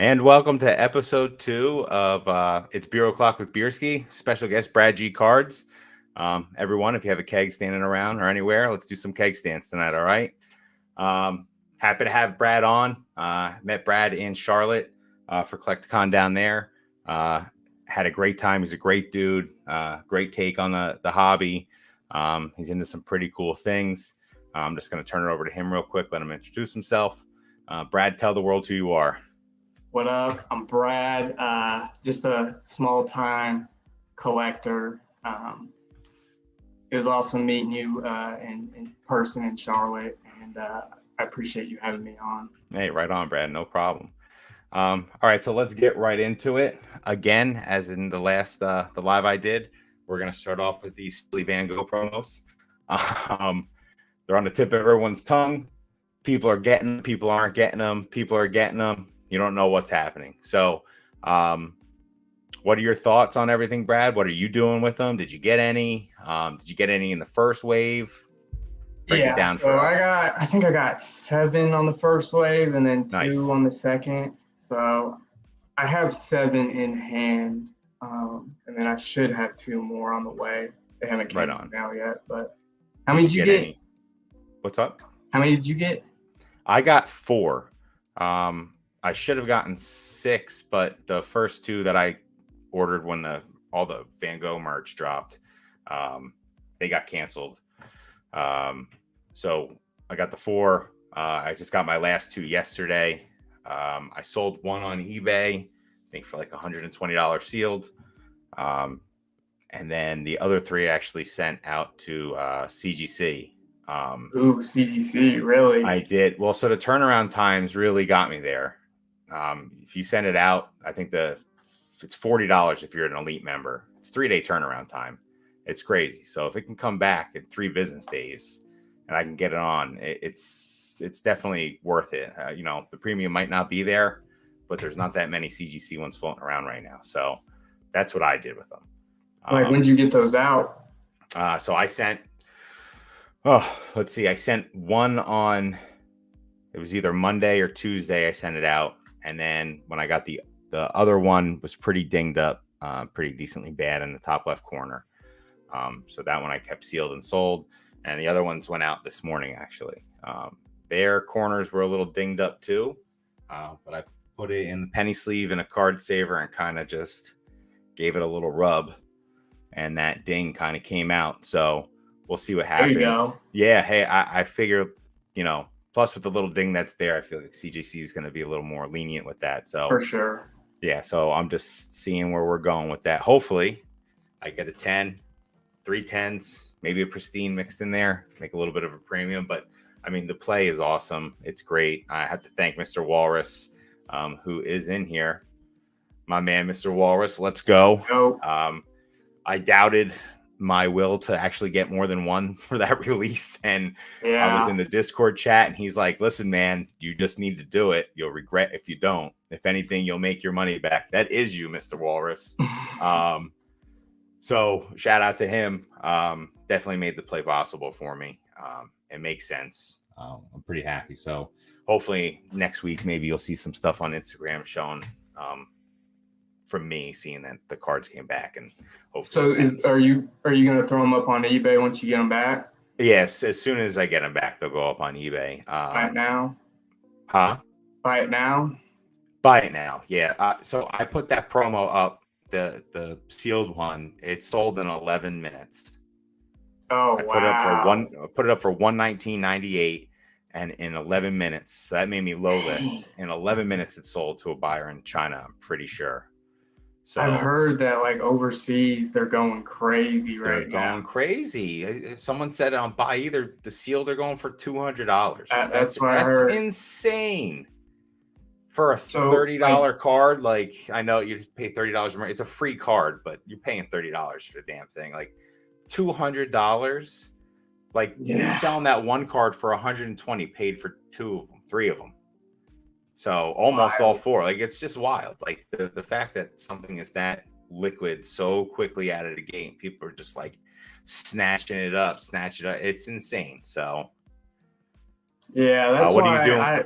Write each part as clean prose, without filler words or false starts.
And welcome to episode 2 of It's Beer O'Clock with Bierski. Special guest Brad G. Cards. Everyone, if you have a keg standing around or anywhere, let's do some keg stands tonight, all right? Happy to have Brad on. Met Brad in Charlotte for Collecticon down there. Had a great time. He's a great dude. Great take on the hobby. He's into some pretty cool things. I'm just going to turn it over to him real quick, let him introduce himself. Brad, tell the world who you are. What up? I'm Brad, just a small-time collector. It was awesome meeting you in person in Charlotte, and I appreciate you having me on. Hey, right on, Brad. No problem. All right, so let's get right into it. Again, as in the last the live I did, we're going to start off with these silly Van Gogh promos. They're on the tip of everyone's tongue. People are getting them. People aren't getting them. People are getting them. You don't know what's happening. So what are your thoughts on everything, Brad? What are you doing with them? Did you get any? Did you get any in the first wave? Break it down for us. I think I got 7 on the first wave and then 2 on the second. So I have 7 in hand, and then I should have 2 more on the way. They haven't came out now yet, but how many did you get? What's up? How many did you get? I got 4. I should have gotten 6, but the first 2 that I ordered when all the Van Gogh merch dropped, they got canceled. So I got the 4. I just got my last 2 yesterday. I sold 1 on eBay, I think for like $120 sealed. And then the other 3 actually sent out to CGC. Ooh, CGC, really? I did. Well, so the turnaround times really got me there. If you send it out, I think it's $40 if you're an elite member. It's 3-day turnaround time. It's crazy. So if it can come back in 3 business days and I can get it on, it's definitely worth it. The premium might not be there, but there's not that many CGC ones floating around right now. So that's what I did with them. Like, when did you get those out? So I sent, let's see. I sent 1 on, it was either Monday or Tuesday. I sent it out. And then when I got the other one was pretty dinged up, pretty decently bad in the top left corner. So that one I kept sealed and sold. And the other ones went out this morning, actually. Their corners were a little dinged up too. But I put it in the penny sleeve in a card saver and kind of just gave it a little rub. And that ding kind of came out. So we'll see what happens. There you go. Yeah. Hey, I figure, plus with the little ding that's there, I feel like CJC is going to be a little more lenient with that. So for sure. Yeah. So I'm just seeing where we're going with that. Hopefully I get a 10, 3 10s, maybe a pristine mixed in there, make a little bit of a premium. But I mean, the play is awesome. It's great. I have to thank Mr. Walrus, who is in here. My man, Mr. Walrus. Let's go. I doubted my will to actually get more than 1 for that release, and I was in the Discord chat, and he's like, listen, man, you just need to do it. You'll regret if you don't. If anything, you'll make your money back. That is you, Mr. Walrus. So shout out to him. Definitely made the play possible for me. It makes sense. I'm pretty happy. So hopefully next week maybe you'll see some stuff on Instagram showing from me, seeing that the cards came back, and hopefully. So are you going to throw them up on eBay once you get them back? Yes, as soon as I get them back, they'll go up on eBay. Buy it now. Huh? Buy it now. Buy it now. Yeah. So I put that promo up, the sealed one. It sold in 11 minutes. Oh, wow! I put it up for $119.98, and in 11 minutes, so that made me low list. In 11 minutes, it sold to a buyer in China. I'm pretty sure. So I've heard that like overseas, they're going crazy right now. They're going crazy. Someone said on buy either the seal, they're going for $200. That's what I heard. That's insane. For a $30 card, like, I know you pay $30 more. It's a free card, but you're paying $30 for the damn thing. Like $200. Like selling that one card for $120, paid for 2 of them, 3 of them. So almost all 4. Like, it's just wild. Like the fact that something is that liquid so quickly out of the game, people are just like snatching it up. It's insane. So yeah, that's what why are you doing?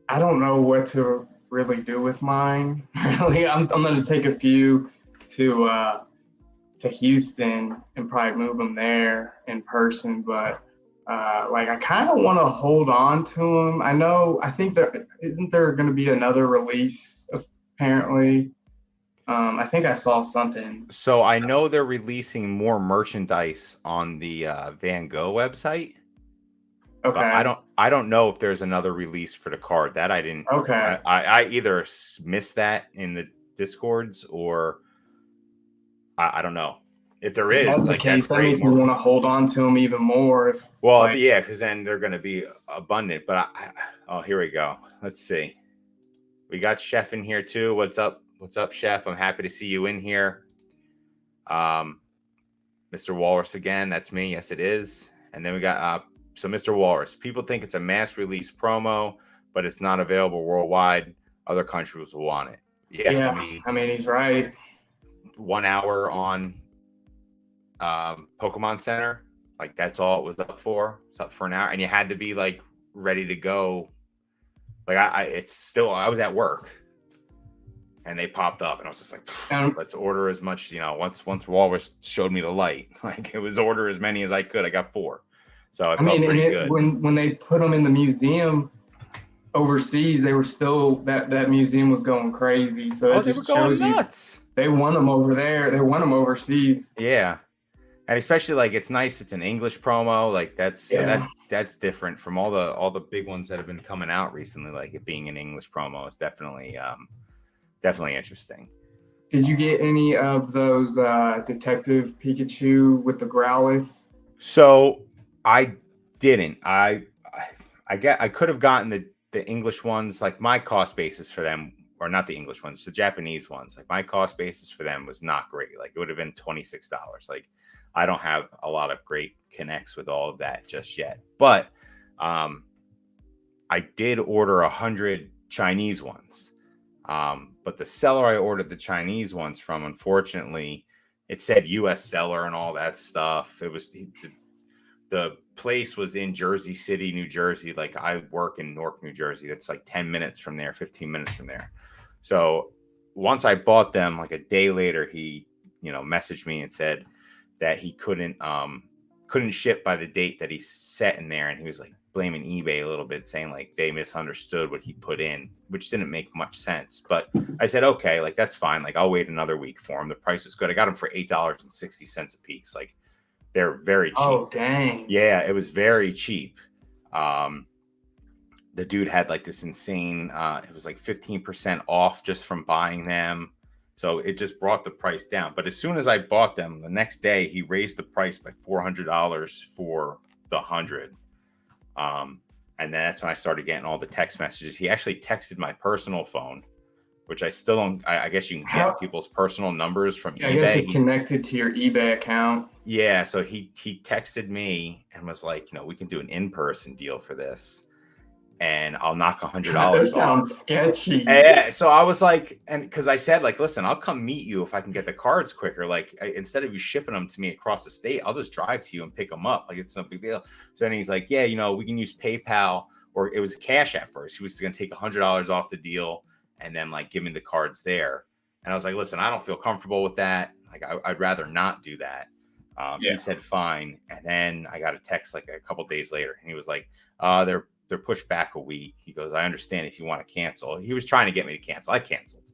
I don't know what to really do with mine. Really, I'm gonna take a few to Houston and probably move them there in person. But like I kind of want to hold on to them. I think there isn't there going to be another release apparently. I think I saw something. So I know they're releasing more merchandise on the Van Gogh website. Okay. But I don't know if there's another release for the card. That I didn't. Okay. I either missed that in the Discords or I don't know. If there If is, that's the like, case, that's that great. makes me want to hold on to them even more. Well, yeah, because then they're going to be abundant. But oh, here we go. Let's see. We got Chef in here too. What's up? What's up, Chef? I'm happy to see you in here. Mr. Walrus again. That's me. Yes, it is. And then we got so Mr. Walrus. People think it's a mass release promo, but it's not available worldwide. Other countries will want it. Yeah. I mean, he's right. 1 hour on Pokemon Center, like that's all it was up for. It's up for an hour, and you had to be like ready to go. Like it's still. I was at work, and they popped up, and I was just like, let's order as much. Once Walrus showed me the light, like it was order as many as I could. I got 4, so I felt pretty good. When they put them in the museum overseas, they were still that museum was going crazy. So it just shows nuts. They won them over there. They won them overseas. Yeah. And especially like it's nice. It's an English promo. Like that's different from all the big ones that have been coming out recently. Like it being an English promo is definitely interesting. Did you get any of those Detective Pikachu with the Growlithe? So I didn't. I could have gotten the English ones. Like my cost basis for them, or not the English ones, the Japanese ones. Like my cost basis for them was not great. Like it would have been $26. Like I don't have a lot of great connects with all of that just yet. But I did order 100 Chinese ones. But the seller I ordered the Chinese ones from, unfortunately, it said U.S. seller and all that stuff. It was the place was in Jersey City, New Jersey. Like I work in Newark, New Jersey. That's like 10 minutes from there, 15 minutes from there. So once I bought them, like a day later, he, messaged me and said that he couldn't ship by the date that he set in there. And he was like blaming eBay a little bit, saying like they misunderstood what he put in, which didn't make much sense. But I said, okay, like that's fine. Like I'll wait another week for him. The price was good. I got him for $8.60 a piece. Like they're very cheap. Oh, dang. Yeah, it was very cheap. The dude had like this insane, it was like 15% off just from buying them. So it just brought the price down. But as soon as I bought them, the next day he raised the price by $400 for the 100. And then that's when I started getting all the text messages. He actually texted my personal phone, which I still don't. I guess you can get people's personal numbers from eBay. I guess it's connected to your eBay account. Yeah. So he texted me and was like, we can do an in-person deal for this. And I'll knock $100 off. That sounds sketchy. Yeah, so I was like, and because I said, like, listen, I'll come meet you if I can get the cards quicker. Like, instead of you shipping them to me across the state, I'll just drive to you and pick them up. Like, it's no big deal. So then he's like, yeah, we can use PayPal, or it was cash at first. He was going to take $100 off the deal and then like give me the cards there. And I was like, listen, I don't feel comfortable with that. Like, I'd rather not do that. He said fine, and then I got a text like a couple days later, and he was like, they're pushed back a week. He goes, I understand if you want to cancel. He was trying to get me to cancel. I canceled.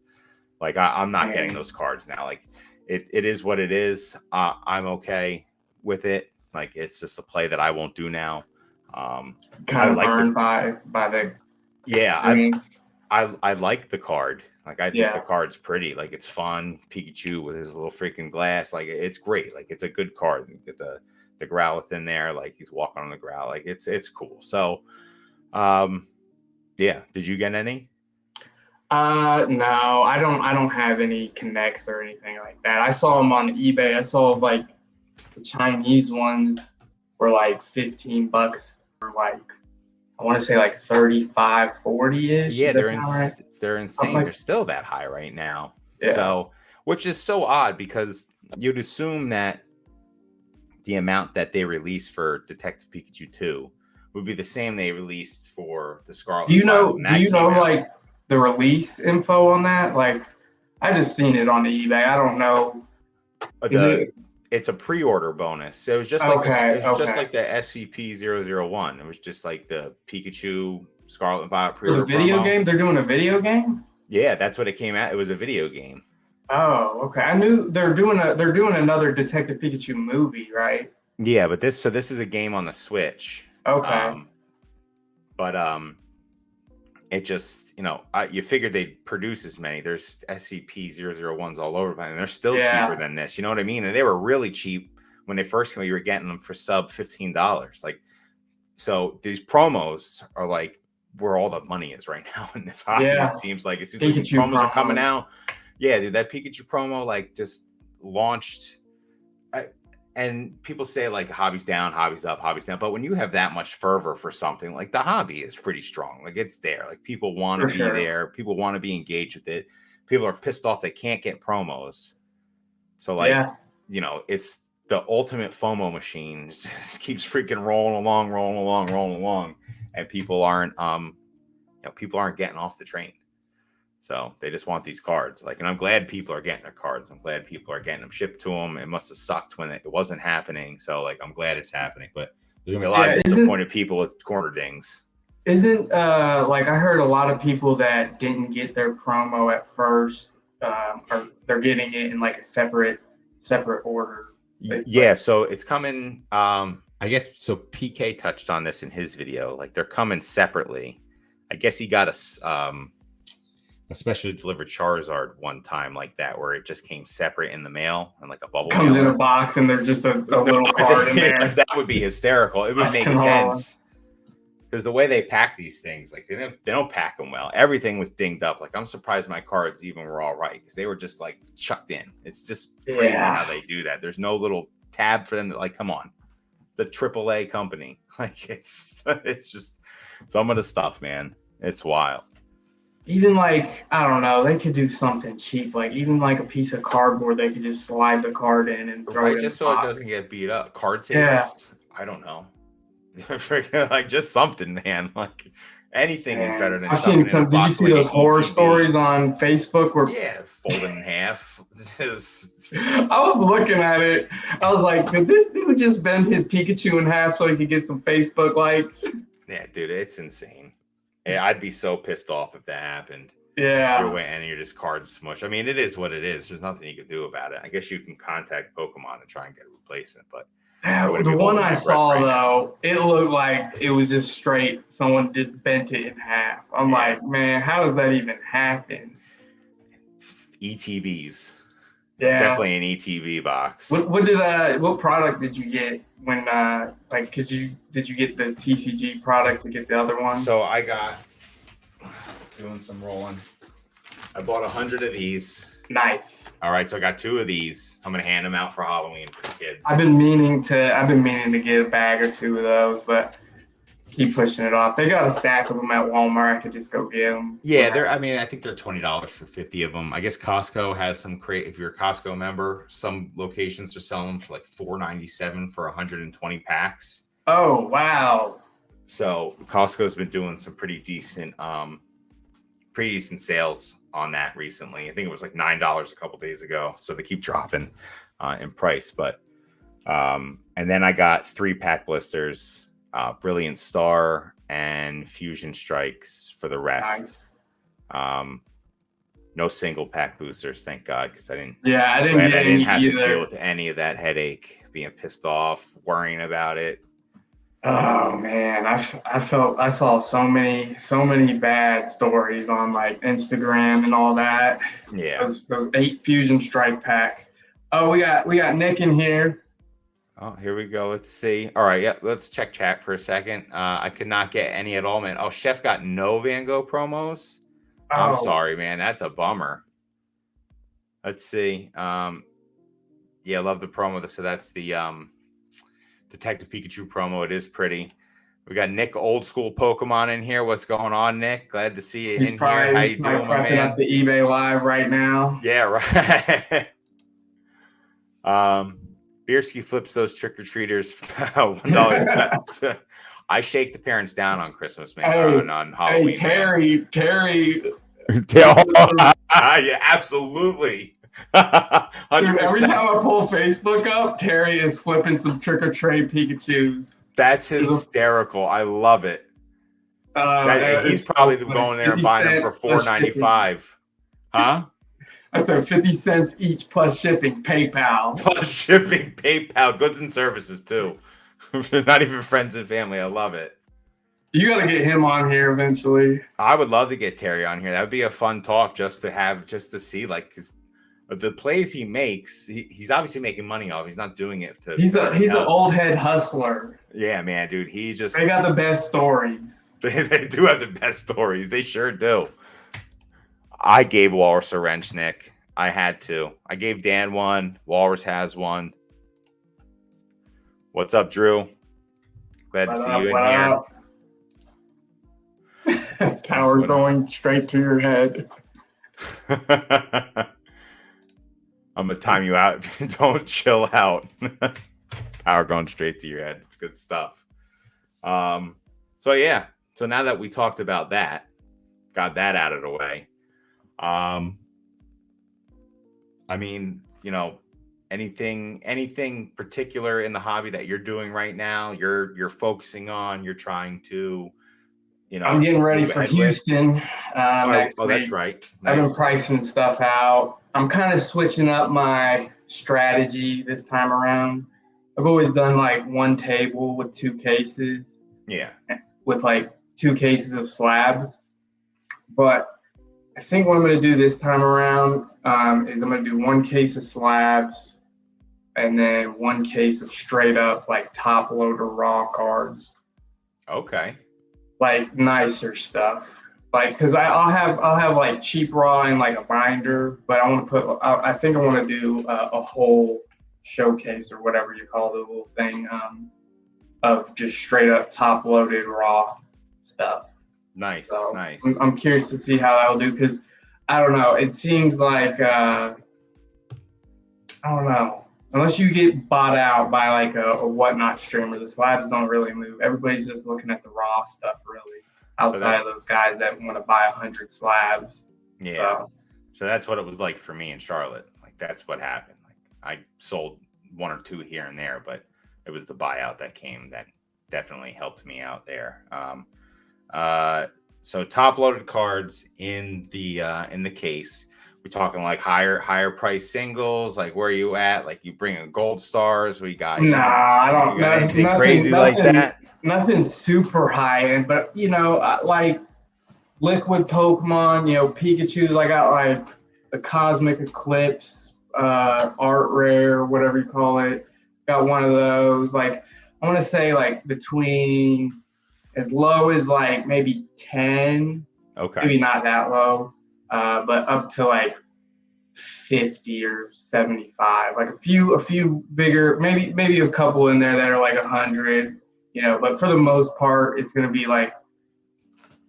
Like, I'm not getting those cards now. Like, it is what it is. I'm okay with it. Like, it's just a play that I won't do now. Kind of burned by the I like the card. Like, I think the card's pretty. Like, it's fun. Pikachu with his little freaking glass. Like, it's great. Like, it's a good card. You get the Growlithe in there. Like, he's walking on the ground. Like, it's cool. So, did you get any? No, I don't have any connects or anything like that. I saw them on eBay. I saw like the Chinese ones were like $15 or like, I want to say like 35, 40-ish. Yeah, they're insane. They're still that high right now. Yeah. So, which is so odd because you'd assume that the amount that they released for Detective Pikachu 2 would be the same they released for the Scarlet. Do you know like the release info on that? Like, I just seen it on the eBay. I don't know. It's a pre-order bonus. It was just like just like the SCP-001. It was just like the Pikachu Scarlet and Violet pre-order for the video promo. game. They're doing a video game. Yeah, that's what it came out. It was a video game. Oh, okay. I knew they're doing another Detective Pikachu movie, right? Yeah, but this is a game on the Switch. Okay. It just, you figured they'd produce as many. There's SCP-001s all over, and they're still cheaper than this. You know what I mean? And they were really cheap when they first came out. You were getting them for sub $15. Like, so these promos are like where all the money is right now in this hobby. Yeah. It seems like these promos are coming out. Yeah, dude, that Pikachu promo like just launched. And people say like hobby's down, hobby's up, hobby's down. But when you have that much fervor for something, like the hobby is pretty strong. Like it's there. Like people want to be there. People want to be engaged with it. People are pissed off they can't get promos. So like, it's the ultimate FOMO machine. Just keeps freaking rolling along. And people aren't getting off the train. So they just want these cards. Like, and I'm glad people are getting their cards. I'm glad people are getting them shipped to them. It must have sucked when it wasn't happening. So like, I'm glad it's happening. But there's gonna be a lot of disappointed people with corner dings. Isn't like I heard a lot of people that didn't get their promo at first, or they're getting it in like a separate order. Yeah, so it's coming. I guess so. PK touched on this in his video. Like they're coming separately. I guess he got a specially delivered Charizard one time like that, where it just came separate in the mail and like a bubble comes in a box and there's just a little card in there. That would be hysterical. It would make sense because the way they pack these things, like they don't pack them well. Everything was dinged up. Like I'm surprised my cards even were all right because they were just like chucked in. It's just crazy how they do that. There's no little tab for them to like. Come on, it's a AAA company. Like it's just some of the stuff, man. It's wild. Even like, I don't know, they could do something cheap, like even like a piece of cardboard, they could just slide the card in and throw it in just so it doesn't get beat up. Card savers? Yeah. I don't know. Like just something, man. Like anything is better than. I've seen some. Did you see those horror stories on Facebook where? Yeah, folded in half. I was looking at it. I was like, could this dude just bend his Pikachu in half so he could get some Facebook likes? Yeah, dude, it's insane. Yeah, I'd be so pissed off if that happened. Yeah. You're just card smush. I mean, it is what it is. There's nothing you can do about it. I guess you can contact Pokemon and try and get a replacement, but the one I saw though, it looked like it was just straight. Someone just bent it in half. I'm like, man, how does that even happen? ETBs. Yeah, it's definitely an ETB box. What product did you get when did you get the TCG product to get the other one? So I got doing some rolling. I bought 100 of these. Nice. All right, so I got 2 of these. I'm gonna hand them out for Halloween for the kids. I've been meaning to get a bag or 2 of those, but keep pushing it off. They got a stack of them at Walmart. I could just go get them. Yeah, I think they're $20 for 50 of them. I guess Costco has some if you're a Costco member, some locations are selling them for like $4.97 for 120 packs. Oh, wow. So Costco's been doing some pretty decent sales on that recently. I think it was like $9 a couple days ago. So they keep dropping in price. But and then I got 3-pack blisters. Brilliant Star and Fusion Strikes for the rest. Nice. No single pack boosters, thank God, because I didn't have to deal with any of that headache, being pissed off, worrying about it. Oh man, I saw so many bad stories on like Instagram and all that. Yeah, those 8 Fusion Strike packs. Oh, we got Nick in here. Oh, here we go. Let's see. All right, yeah, let's check chat for a second. I could not get any at all, man. Oh, Chef got no Van Gogh promos. Oh. I'm sorry, man. That's a bummer. Let's see. Yeah, I love the promo. So that's the Detective Pikachu promo. It is pretty. We got Nick, old school Pokemon, in here. What's going on, Nick? Glad to see you in here. How you doing, my man? Up the eBay Live right now. Yeah, right. Bierski flips those trick-or-treaters $1. I shake the parents down on Christmas, man. On Halloween. Hey, Terry Yeah, absolutely. Dude, every 100%. time I pull Facebook up, Terry is flipping some trick or treat Pikachus. That's hysterical. I love it. He's It's probably so funny. going there and 50 buying them for cents plus shipping. $4.95. Huh? I said 50 cents each plus shipping, PayPal. Plus shipping, PayPal, goods and services too. Not even friends and family. I love it. You got to get him on here eventually. I would love to get Terry on here. That would be a fun talk just to see, like, because the plays he makes, he's obviously making money off. He's not doing it to. He's an old head hustler. Yeah, man, dude. They got the best stories. They do have the best stories. They sure do. I gave Walrus a wrench, Nick. I had to. I gave Dan one. Walrus has one. What's up, Drew? Glad to see you in here. Power going straight to your head. I'm gonna time you out. Don't chill out. Power going straight to your head. It's good stuff. So yeah. So now that we talked about that, got that out of the way. I mean, anything particular in the hobby that you're doing right now, you're focusing on, you're trying to, I'm getting ready for Houston. Next week. That's right. Nice. I've been pricing stuff out. I'm kind of switching up my strategy this time around. I've always done like one table with 2 cases. Yeah. With like 2 cases of slabs. But I think what I'm going to do this time around is I'm going to do 1 case of slabs and then 1 case of straight up like top loader raw cards. Okay. Like nicer stuff. Like, cause I'll have like cheap raw in like a binder, but I think I want to do a whole showcase or whatever you call the little thing of just straight up top loaded raw stuff. Nice, so nice. I'm curious to see how that'll do because I don't know. It seems like I don't know. Unless you get bought out by like a whatnot streamer, the slabs don't really move. Everybody's just looking at the raw stuff, really. Outside of those guys that want to buy 100 slabs. Yeah. So that's what it was like for me in Charlotte. Like that's what happened. Like I sold 1 or 2 here and there, but it was the buyout that came that definitely helped me out there. So top loaded cards in the case. We're talking like higher price singles. Like where are you at? Like you bring in gold stars. We got I don't know anything crazy like that. Nothing super high end, but like liquid Pokemon. Pikachu's. I got like the Cosmic Eclipse, Art Rare, whatever you call it. Got one of those. Like I want to say like between as low as like maybe 10. Okay. Maybe not that low. But up to like 50 or 75, like a few bigger, maybe a couple in there that are like 100, but for the most part, it's going to be like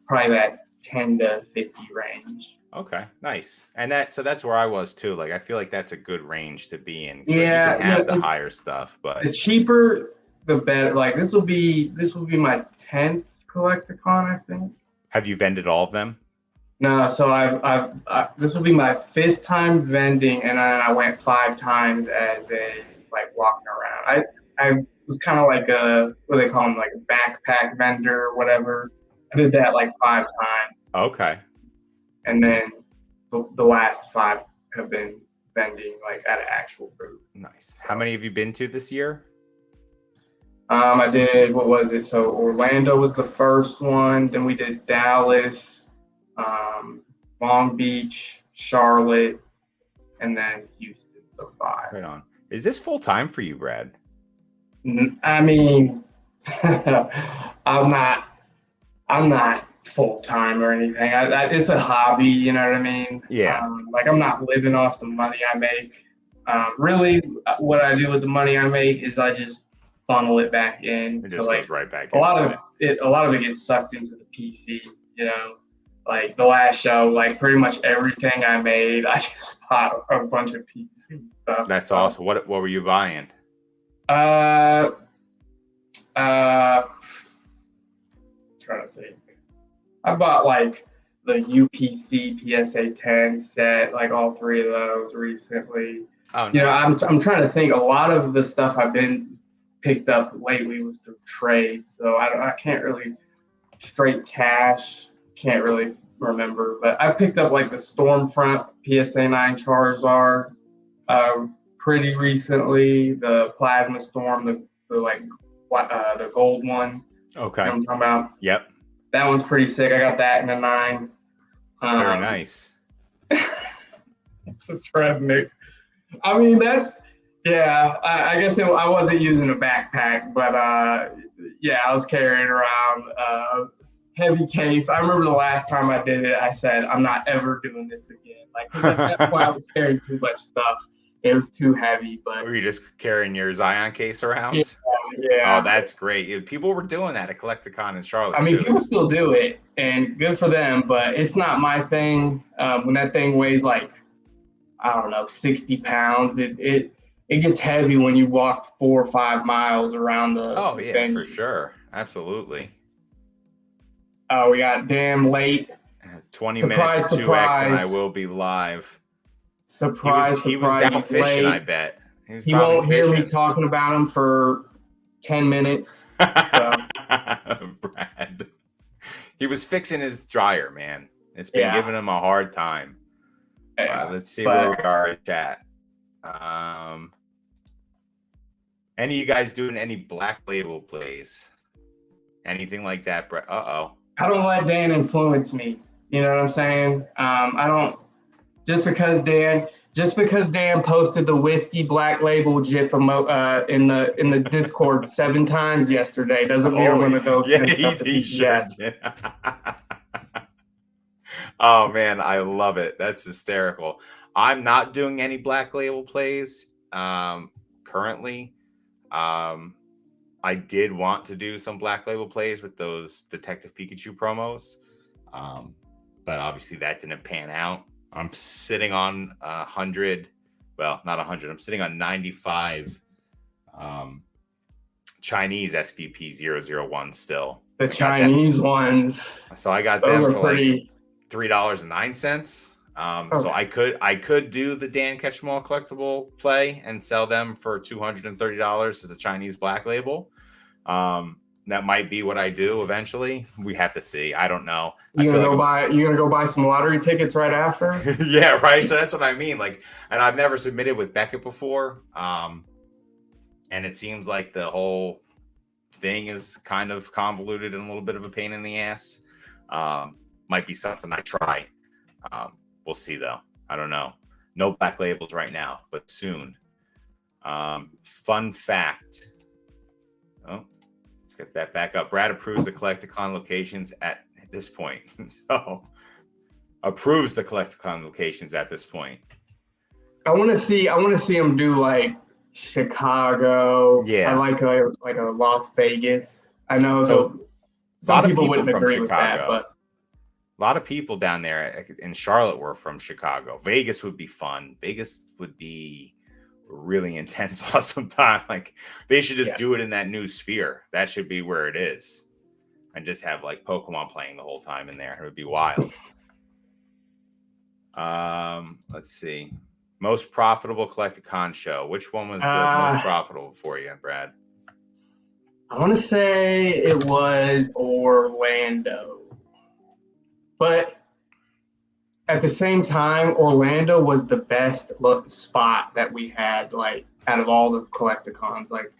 probably that 10 to 50 range. Okay, nice. And that's where I was too. Like, I feel like that's a good range to be in. Yeah. You can have the higher stuff, but the cheaper, the better. Like this will be my 10th Collecticon, I think. Have you vended all of them? No, so I've this will be my 5th time vending, and then I went 5 times as a like walking around. I was kind of like what do they call them, like a backpack vendor or whatever. I did that like 5 times. Okay. And then the last 5 have been vending like at an actual booth. Nice. How many have you been to this year? I did, what was it? So Orlando was the first one. Then we did Dallas. Long Beach, Charlotte, and then Houston. So 5. Right on. Is this full time for you, Brad? I mean, I'm not full time or anything. It's a hobby. You know what I mean? Yeah. Like I'm not living off the money I make. Really, what I do with the money I make is I just funnel it back in. It just goes right back. A lot of it gets sucked into the PC. Like the last show, like pretty much everything I made, I just bought a bunch of PC stuff. That's awesome. What were you buying? Trying to think. I bought like the UPC PSA 10 set, like all three of those recently. Oh, nice. I'm trying to think. A lot of the stuff I've been picked up lately was through trade, so I can't really straight cash. Can't really remember, but I picked up like the Stormfront PSA 9 Charizard pretty recently. The Plasma Storm, the gold one. Okay. You know what I'm talking about? Yep. That one's pretty sick. I got that in a 9. Very nice. Just redneck. I mean, I guess I wasn't using a backpack, but yeah, I was carrying around a heavy case. I remember the last time I did it, I said, I'm not ever doing this again. Like, 'cause at that point, I was carrying too much stuff. It was too heavy. But were you just carrying your Zion case around? Yeah. Oh, that's great. People were doing that at Collecticon in Charlotte. I mean, people still do it, and good for them. But it's not my thing. When that thing weighs like, I don't know, 60 pounds, it gets heavy when you walk 4 or 5 miles around the. Oh yeah, venue. For sure, absolutely. Oh, we got damn late. 20 minutes at 2x, and I will be live. Surprise! He was out fishing. I bet he won't hear me talking about him for 10 minutes. So. Brad, he was fixing his dryer, man. It's been giving him a hard time. Let's see where we are in chat. Any of you guys doing any Black Label plays? Anything like that, Brett? I don't let Dan influence me. You know what I'm saying? I don't. Just because Dan posted the whiskey Black Label GIF in the Discord 7 times yesterday doesn't mean I'm gonna go. Yeah, he sure did. Oh man, I love it. That's hysterical. I'm not doing any Black Label plays currently. I did want to do some Black Label plays with those Detective Pikachu promos, but obviously that didn't pan out. I'm sitting on 100. Well, not 100. I'm sitting on 95 Chinese SVP 001 still. The Chinese ones. So I got them for like $3.09. So I could do the Dan Ketchum collectible play and sell them for $230 as a Chinese Black Label. That might be what I do eventually. We have to see. I don't know. You gonna go buy some lottery tickets right after? Yeah, right. So that's what I mean. Like, and I've never submitted with Beckett before. And it seems like the whole thing is kind of convoluted and a little bit of a pain in the ass. Might be something I try. We'll see though. I don't know. No Black Labels right now, but soon. Fun fact. Oh, let's get that back up. Brad approves the Collecticon locations at this point. So approves the Collecticon locations at this point. I want to see him do like Chicago. Yeah. I like a Las Vegas. I know some people wouldn't agree with that, but a lot of people down there in Charlotte were from Chicago. Vegas would be fun. Vegas would be really intense, awesome time. Like they should just do it in that new sphere. That should be where it is, and just have like Pokemon playing the whole time in there. It would be wild. Let's see. Most profitable Collecticon show. Which one was the most profitable for you, Brad? I want to say it was Orlando. But at the same time, Orlando was the best spot that we had, like, out of all the Collecticons. Like,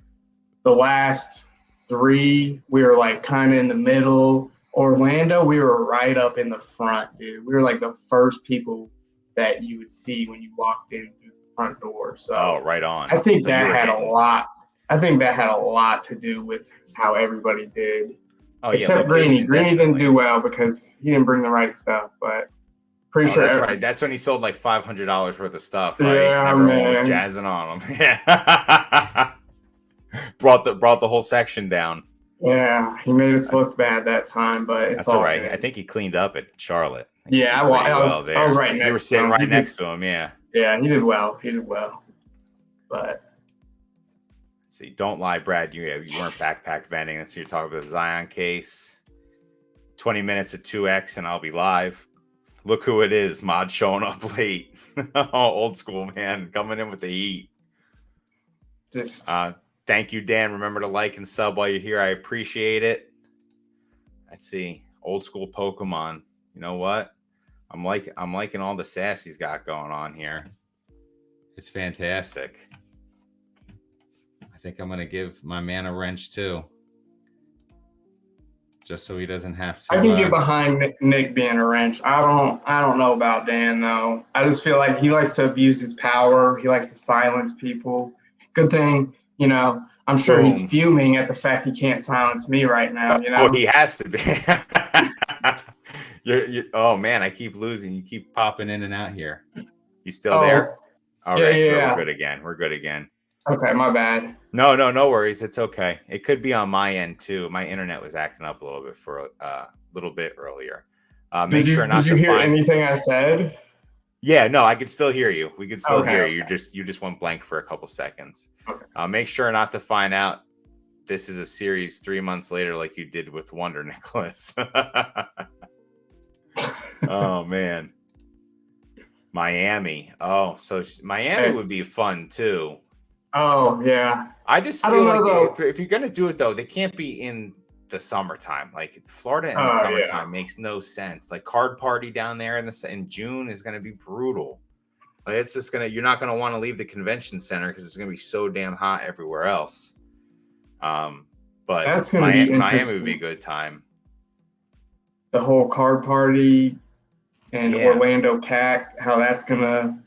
the last 3, we were, like, kind of in the middle. Orlando, we were right up in the front, dude. We were, like, the first people that you would see when you walked in through the front door. So, right on. I think that had a lot. I think that had a lot to do with how everybody did. Except Greeny. Greeny didn't do well because he didn't bring the right stuff, but pretty sure. That's right. That's when he sold like $500 worth of stuff, right? Yeah, everyone was jazzing on him. Yeah. brought the whole section down. Yeah, he made us look bad that time, but that's all right. Good. I think he cleaned up at Charlotte. Yeah, I was right next to him. You were sitting right next to him, yeah. Yeah, he did well. But see, don't lie, Brad. You weren't backpack vending. That's what you're talking about. The Zion case. 20 minutes at 2x, and I'll be live. Look who it is. Mod showing up late. Old school, man. Coming in with the heat. Just thank you, Dan. Remember to like and sub while you're here. I appreciate it. Let's see. Old school Pokemon. You know what? I'm liking all the sass he's got going on here. It's fantastic. I think I'm gonna give my man a wrench too. Just so he doesn't have to. I can get behind Nick being a wrench. I don't know about Dan though. I just feel like he likes to abuse his power. He likes to silence people. Good thing, I'm sure he's fuming at the fact he can't silence me right now. Oh, he has to be. Oh man, I keep losing. You keep popping in and out here. You still there? All right, we're good again. We're good again. Okay, my bad. No worries. It's okay. It could be on my end too. My internet was acting up a little bit for a little bit earlier. Did you hear anything I said? Yeah, no, I could still hear you. We could still hear you. You just went blank for a couple seconds. Okay. Make sure not to find out this is a series 3 months later, like you did with Wonder Nicholas. Oh man, Miami. Oh, so Miami would be fun too. Oh yeah. I just feel like if you're gonna do it though, they can't be in the summertime. Like Florida in the summertime makes no sense. Like card party down there in June is gonna be brutal. Like it's just you're not gonna want to leave the convention center because it's gonna be so damn hot everywhere else. But that's gonna be interesting. Miami would be a good time. The whole card party and Orlando CAC, how that's gonna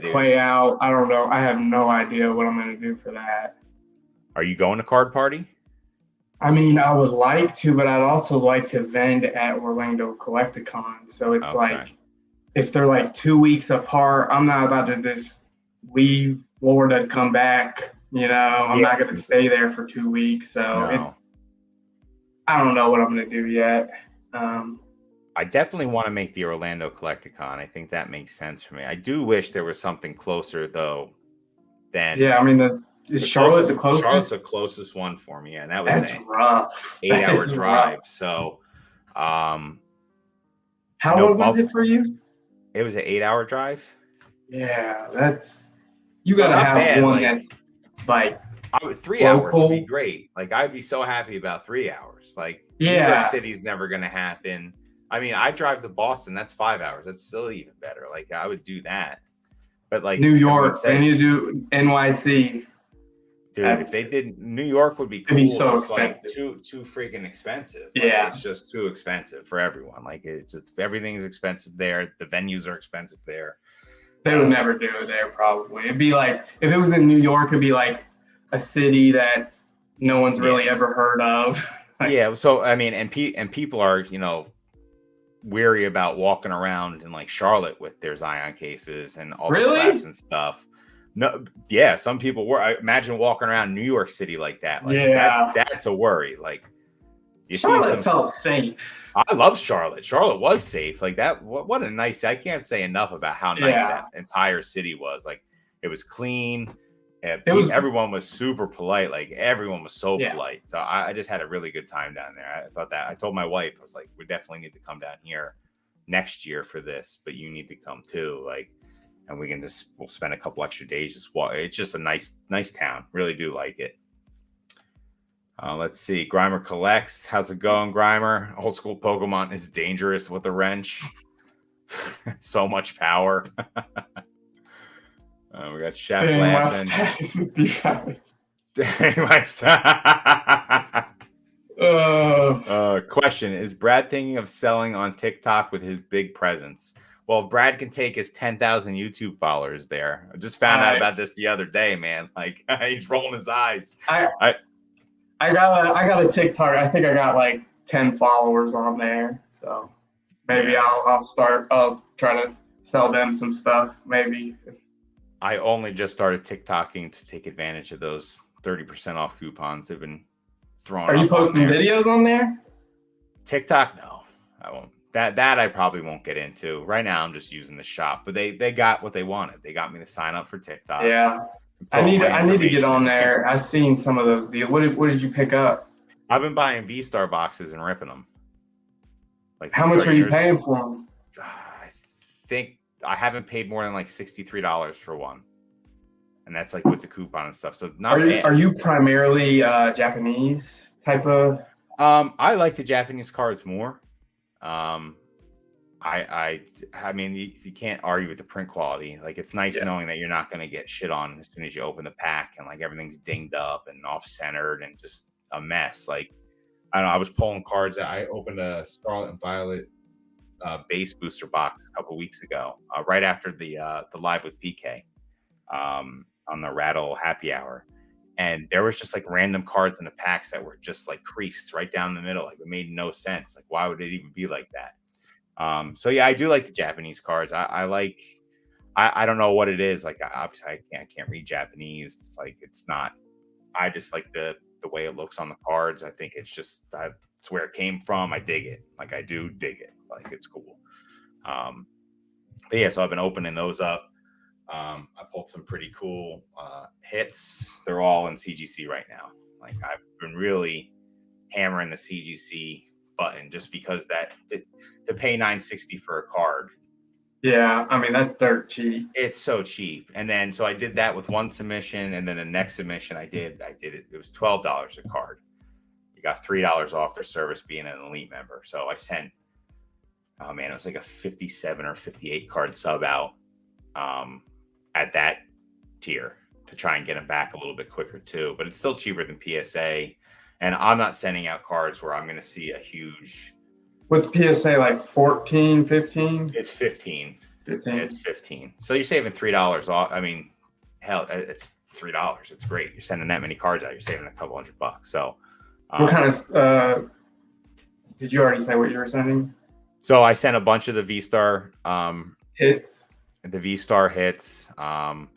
play out. I don't know. I have no idea what I'm gonna do for that. Are you going to card party? I mean, I would like to, but I'd also like to vend at Orlando Collecticon. So it's like, if they're like 2 weeks apart, I'm not about to just leave Florida to come back. I'm not going to stay there for 2 weeks. So I don't know what I'm going to do yet. I definitely want to make the Orlando Collecticon. I think that makes sense for me. I do wish there was something closer though than is Charlotte the closest? Charlotte's the closest one for me, and that was rough. 8-hour drive. So, how long was it for you? It was an 8-hour drive. Yeah, you gotta have one that's like 3 hours would be great. Like I'd be so happy about 3 hours. Like New York City's never gonna happen. I mean, I drive to Boston. That's 5 hours. That's still even better. Like I would do that. But like New York, they need to do NYC. Dude, if they did, New York would be cool. It'd be so expensive. Like too freaking expensive. Like, it's just too expensive for everyone. Like it's just everything's expensive there. The venues are expensive there. They would never do it there. Probably it'd be like if it was in New York, it'd be like a city that's no one's really ever heard of. So I mean, and people are weary about walking around in like Charlotte with their Zion cases and all the straps and stuff. No, some people were. I imagine walking around New York City like that. Like that's a worry. Like Charlotte felt safe. I love Charlotte. Charlotte was safe. Like that. What a nice. I can't say enough about how nice that entire city was. Like it was clean. Everyone was super polite. Like everyone was so polite. So I just had a really good time down there. I thought that. I told my wife, I was like, we definitely need to come down here next year for this, but you need to come too. Like. And we'll spend a couple extra days just walk. It's just a nice town. Really do like it. Let's see. Grimer collects. How's it going, Grimer? Old school Pokemon is dangerous with a wrench. So much power. We got Chef laughing. Question: is Brad thinking of selling on TikTok with his big presence? Well, if Brad can take his 10,000 YouTube followers there. I just found out about this the other day, man. Like he's rolling his eyes. I got a TikTok. I think I got like 10 followers on there. So maybe I'll try to sell them some stuff. Maybe. I only just started TikToking to take advantage of those 30% off coupons they've been throwing. Are you posting videos on there? TikTok? No, I won't. That I probably won't get into. Right now, I'm just using the shop. But they got what they wanted. They got me to sign up for TikTok. Yeah. I need to get on there. I've seen some of those deals. What did you pick up? I've been buying V-Star boxes and ripping them. Like how much are you paying for them? I think I haven't paid more than like $63 for one, and that's like with the coupon and stuff. So not bad. Are you primarily Japanese type of? I like the Japanese cards more. I mean, you can't argue with the print quality. Like, it's nice knowing that you're not going to get shit on as soon as you open the pack, and like everything's dinged up and off centered and just a mess. Like, I don't know. I was pulling cards. I opened a Scarlet and Violet base booster box a couple weeks ago, right after the live with PK on the Rattle Happy Hour, and there was just like random cards in the packs that were just like creased right down the middle. Like, it made no sense. Like, why would it even be like that? So yeah, I do like the Japanese cards. I like. I don't know what it is. Like, obviously, I can't read Japanese. It's like, it's not. I just like the way it looks on the cards. I think it's just it's where it came from. I dig it. Like, I do dig it. Like, it's cool. But yeah, so I've been opening those up. I pulled some pretty cool hits. They're all in CGC right now. Like, I've been really hammering the CGC button just because that to pay $9.60 for a card. Yeah, I mean, that's dirt cheap. It's so cheap. And then so I did that with one submission, and then the next submission I did it. It was $12 a card. You got $3 off their service being an elite member. So I sent, oh man, it was like a 57 or 58 card sub out at that tier to try and get them back a little bit quicker too. But it's still cheaper than PSA. And I'm not sending out cards where I'm going to see a huge. What's PSA, like 14, 15? It's 15. 15. It's 15. So you're saving $3 off. I mean, hell, it's $3. It's great. You're sending that many cards out. You're saving a couple $100. So what kind of did you already say what you were sending? So I sent a bunch of the V-Star hits. The V-Star hits. I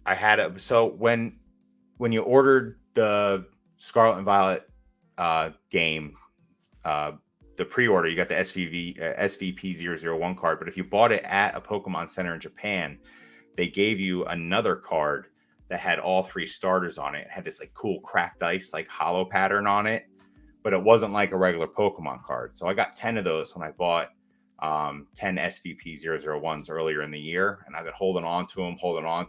had so when you ordered the Scarlet and Violet game, the pre-order, you got the SVP001 card. But if you bought it at a Pokemon Center in Japan, they gave you another card that had all three starters on it. It had this like cool cracked ice, like hollow pattern on it, but it wasn't like a regular Pokemon card. So I got 10 of those when I bought 10 SVP001s earlier in the year, and I've been holding on to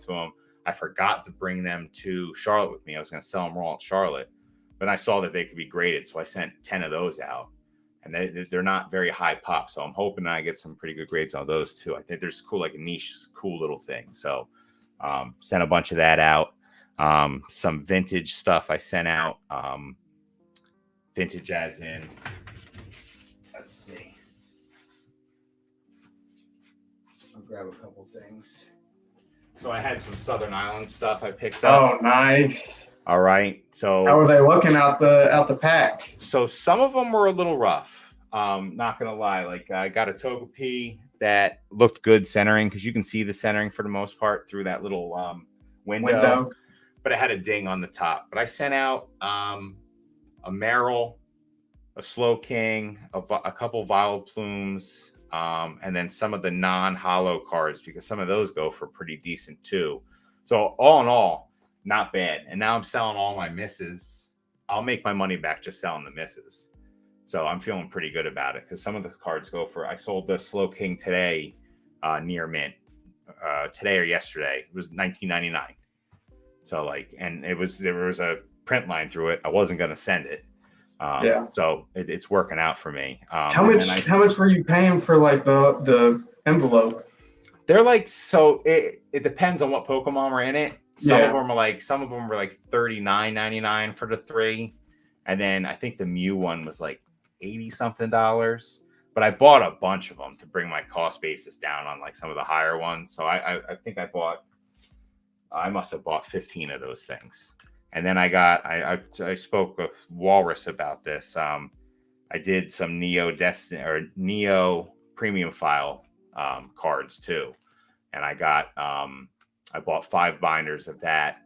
them. I forgot to bring them to Charlotte with me. I was going to sell them all at Charlotte, but I saw that they could be graded, so I sent 10 of those out, and they're not very high pop, so I'm hoping I get some pretty good grades on those too. I think there's cool, like a niche, cool little thing. So sent a bunch of that out. Some vintage stuff I sent out. Vintage as in, let's see. I'll grab a couple things. So I had some Southern Islands stuff I picked up. Oh, nice. All right. So how were they looking out the pack? So some of them were a little rough. Not gonna lie. Like, I got a Togepi that looked good centering, because you can see the centering for the most part through that little window. But it had a ding on the top. But I sent out a Meryl, a Slow King, a couple Vileplumes, and then some of the non-hollow cards, because some of those go for pretty decent too. So all in all, not bad. And now I'm selling all my misses. I'll make my money back just selling the misses. So I'm feeling pretty good about it, because some of the cards go for. I sold the Slow King today, near mint, today or yesterday. It was $19.99. So like, and there was a print line through it. I wasn't going to send it. So it's working out for me. How much were you paying for like the envelope? They're like, so it depends on what Pokemon were in it. Some of them were like $39.99 for the 3. And then I think the Mew one was like $80 something. But I bought a bunch of them to bring my cost basis down on like some of the higher ones. So I think I must have bought 15 of those things. And then I spoke with Walrus about this. I did some Neo Premium File cards too, and I bought 5 binders of that.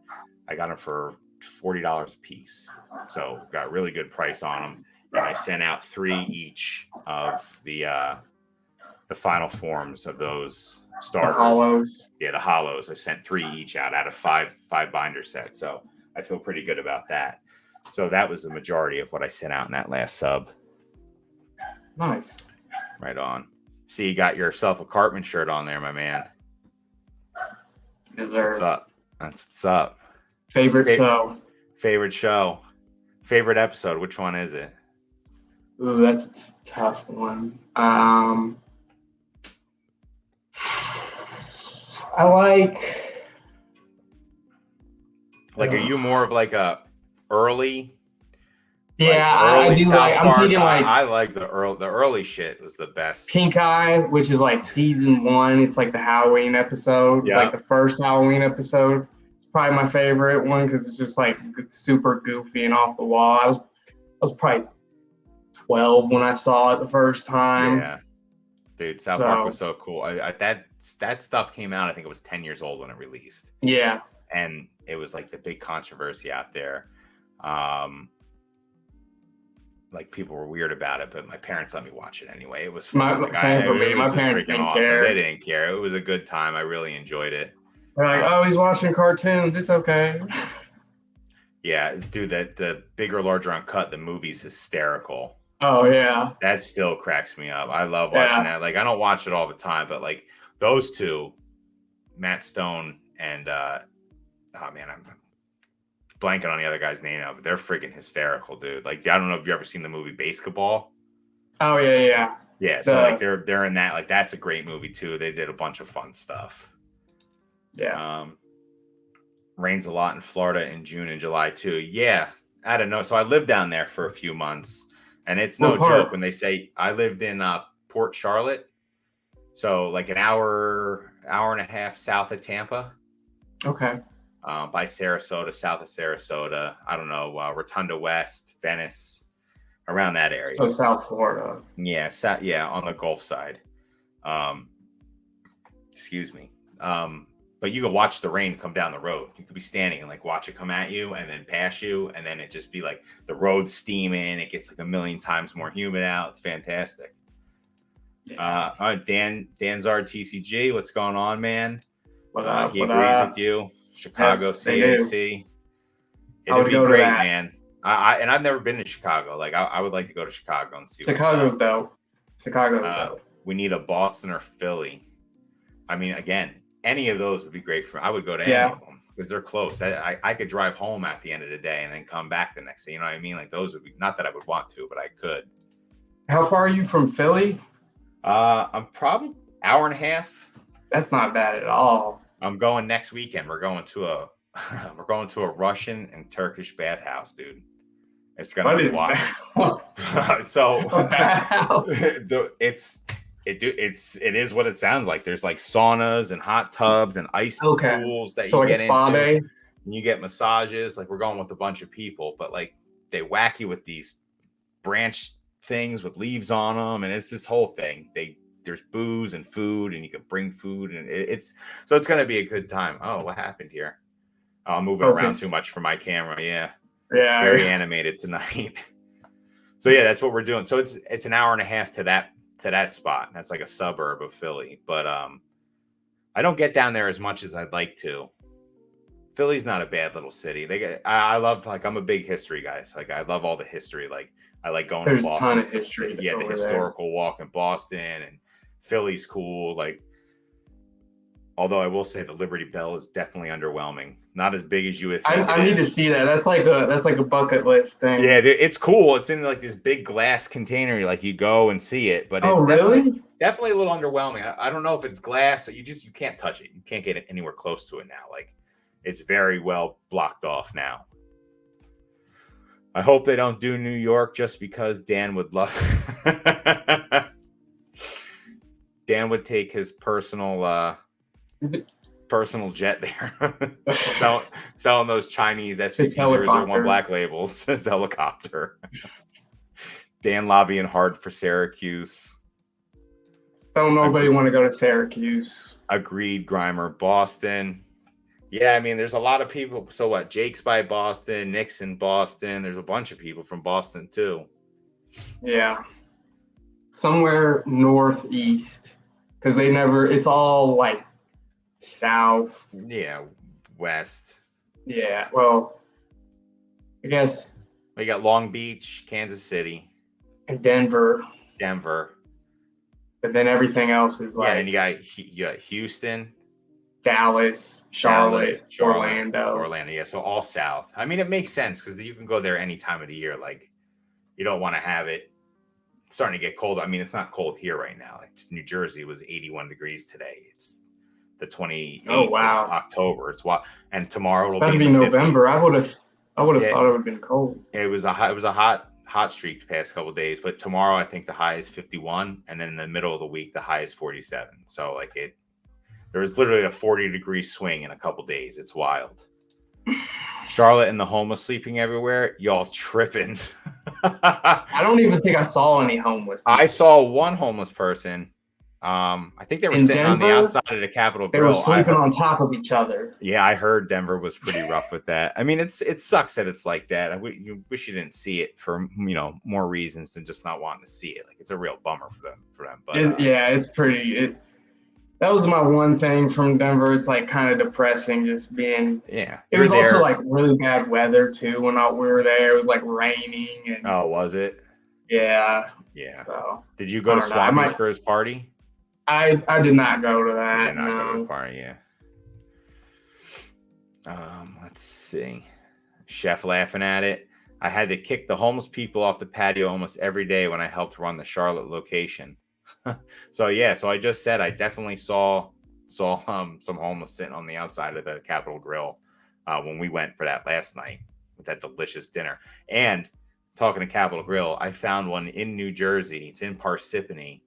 I got them for $40 a piece, so got a really good price on them. And I sent out 3 each of the final forms of those starters. The hollows. Yeah, the hollows. I sent 3 each out of 5 binder sets. So I feel pretty good about that. So that was the majority of what I sent out in that last sub. Nice. Right on. See, you got yourself a Cartman shirt on there, my man. That's what's up. That's what's up. Favorite show. Favorite episode. Which one is it? Ooh, that's a tough one. I like. Are you more of like a early? Yeah, I do. South I'm thinking I like the early shit was the best. Pink Eye, which is like season 1. It's like the Halloween episode. Yeah. Like the first Halloween episode. It's probably my favorite one because it's just like super goofy and off the wall. I was probably 12 when I saw it the first time. Yeah, dude, South Park was so cool. That stuff came out. I think it was 10 years old when it released. Yeah, and it was like the big controversy out there. Like people were weird about it, but my parents let me watch it anyway. It was fun. Same for me. My parents didn't care. They didn't care. It was a good time. I really enjoyed it. They're like, oh, he's watching cartoons. It's okay. Yeah, dude, the bigger, larger uncut, the movie's hysterical. Oh yeah, that still cracks me up. I love watching that. Like I don't watch it all the time, but like those two, Matt Stone and oh man, I'm blanking on the other guy's name now, but they're freaking hysterical, dude. Like I don't know if you've ever seen the movie Basketball. Oh yeah. So like they're in that. Like that's a great movie too. They did a bunch of fun stuff. Yeah. Rains a lot in Florida in June and July too. Yeah, I don't know. So I lived down there for a few months, and it's no joke when they say I lived in Port Charlotte, so like an hour and a half south of Tampa. Okay. By Sarasota, south of Sarasota. I don't know, Rotunda West, Venice, around that area. So South Florida. Yeah, on the Gulf side. Excuse me. But you could watch the rain come down the road. You could be standing and like watch it come at you and then pass you, and then it just be like the road's steaming. It gets like a million times more humid out. It's fantastic. Yeah. All right, Dan's TCG. What's going on, man? He agrees with you. Chicago CAC. It'd be great, man. And I've never been to Chicago. Like I would like to go to Chicago and see. Chicago's dope. Dope. We need a Boston or Philly. I mean, again, any of those would be great for me. I would go to any of them because they're close. I could drive home at the end of the day and then come back the next day. You know what I mean? Like those would be, not that I would want to, but I could. How far are you from Philly? I'm probably an hour and a half. That's not bad at all. I'm going next weekend. We're going to a Russian and Turkish bathhouse, dude. It's gonna be wild. So it is what it sounds like. There's like saunas and hot tubs and ice pools that you get into. And you get massages. Like we're going with a bunch of people, but like they whack you with these branch things with leaves on them, and it's this whole thing. There's booze and food, and you can bring food, and it's going to be a good time. Oh, what happened here? Oh, I'm moving around too much for my camera. Yeah. Very animated tonight. So yeah, that's what we're doing. So it's an hour and a half to that spot. That's like a suburb of Philly, but I don't get down there as much as I'd like to. Philly's not a bad little city. I love, like, I'm a big history guy. So like I love all the history. Like I like going to Boston. There's a ton of history. Yeah, the historical walk in Boston, and Philly's cool. Like, although I will say the Liberty Bell is definitely underwhelming. Not as big as you would think. I need to see that. That's like a bucket list thing. Yeah, it's cool. It's in like this big glass container. Like you go and see it, but it's definitely a little underwhelming. I don't know if it's glass. You can't touch it. You can't get it anywhere close to it now. Like it's very well blocked off now. I hope they don't do New York just because Dan would love. Dan would take his personal jet there, selling those Chinese SVP-001 black labels. His helicopter. Dan lobbying hard for Syracuse. Don't nobody want to go to Syracuse. Agreed, Grimer. Boston. Yeah, I mean, there's a lot of people. So what? Jake's by Boston, Nick's in Boston. There's a bunch of people from Boston too. Yeah. Somewhere northeast. Because it's all like south. Yeah, west. Yeah, well, I guess. We got Long Beach, Kansas City. And Denver. Denver. but then everything else is Yeah, then like you got Houston, Dallas, Charlotte, Charlotte, Orlando. Orlando. Yeah, so all south. I mean, it makes sense because you can go there any time of the year. Like, you don't want to have it starting to get cold. I mean, it's not cold here right now. It's New Jersey. It was 81 degrees today. It's the 28th of October. It's what, and tomorrow it's it'll about be to in be the November. 50s. I would have thought it would have been cold. It was a hot streak the past couple of days, but tomorrow I think the high is 51, and then in the middle of the week the high is 47. So like there was literally a 40-degree swing in a couple days. It's wild. Charlotte and the homeless sleeping everywhere. Y'all tripping. I don't even think I saw any homeless people. I saw one homeless person. I think they were sitting on the outside of the Capitol Grill. They were sleeping on top of each other. Yeah, I heard Denver was pretty rough with that. I mean, it sucks that it's like that. You wish you didn't see it for more reasons than just not wanting to see it. Like, it's a real bummer for them. But it's pretty. That was my one thing from Denver. It's like kind of depressing just being. Yeah. It was also like really bad weather too when we were there. It was like raining and. Oh, was it? Yeah. Yeah. So. Did you go to Swampy's for his party? I did not go to that. Did not go to the party. Yeah. Let's see. Chef laughing at it. I had to kick the homeless people off the patio almost every day when I helped run the Charlotte location. So I just said I definitely saw some homeless sitting on the outside of the Capitol Grill when we went for that last night with that delicious dinner. And talking to Capitol Grill, I found one in New Jersey. It's in Parsippany.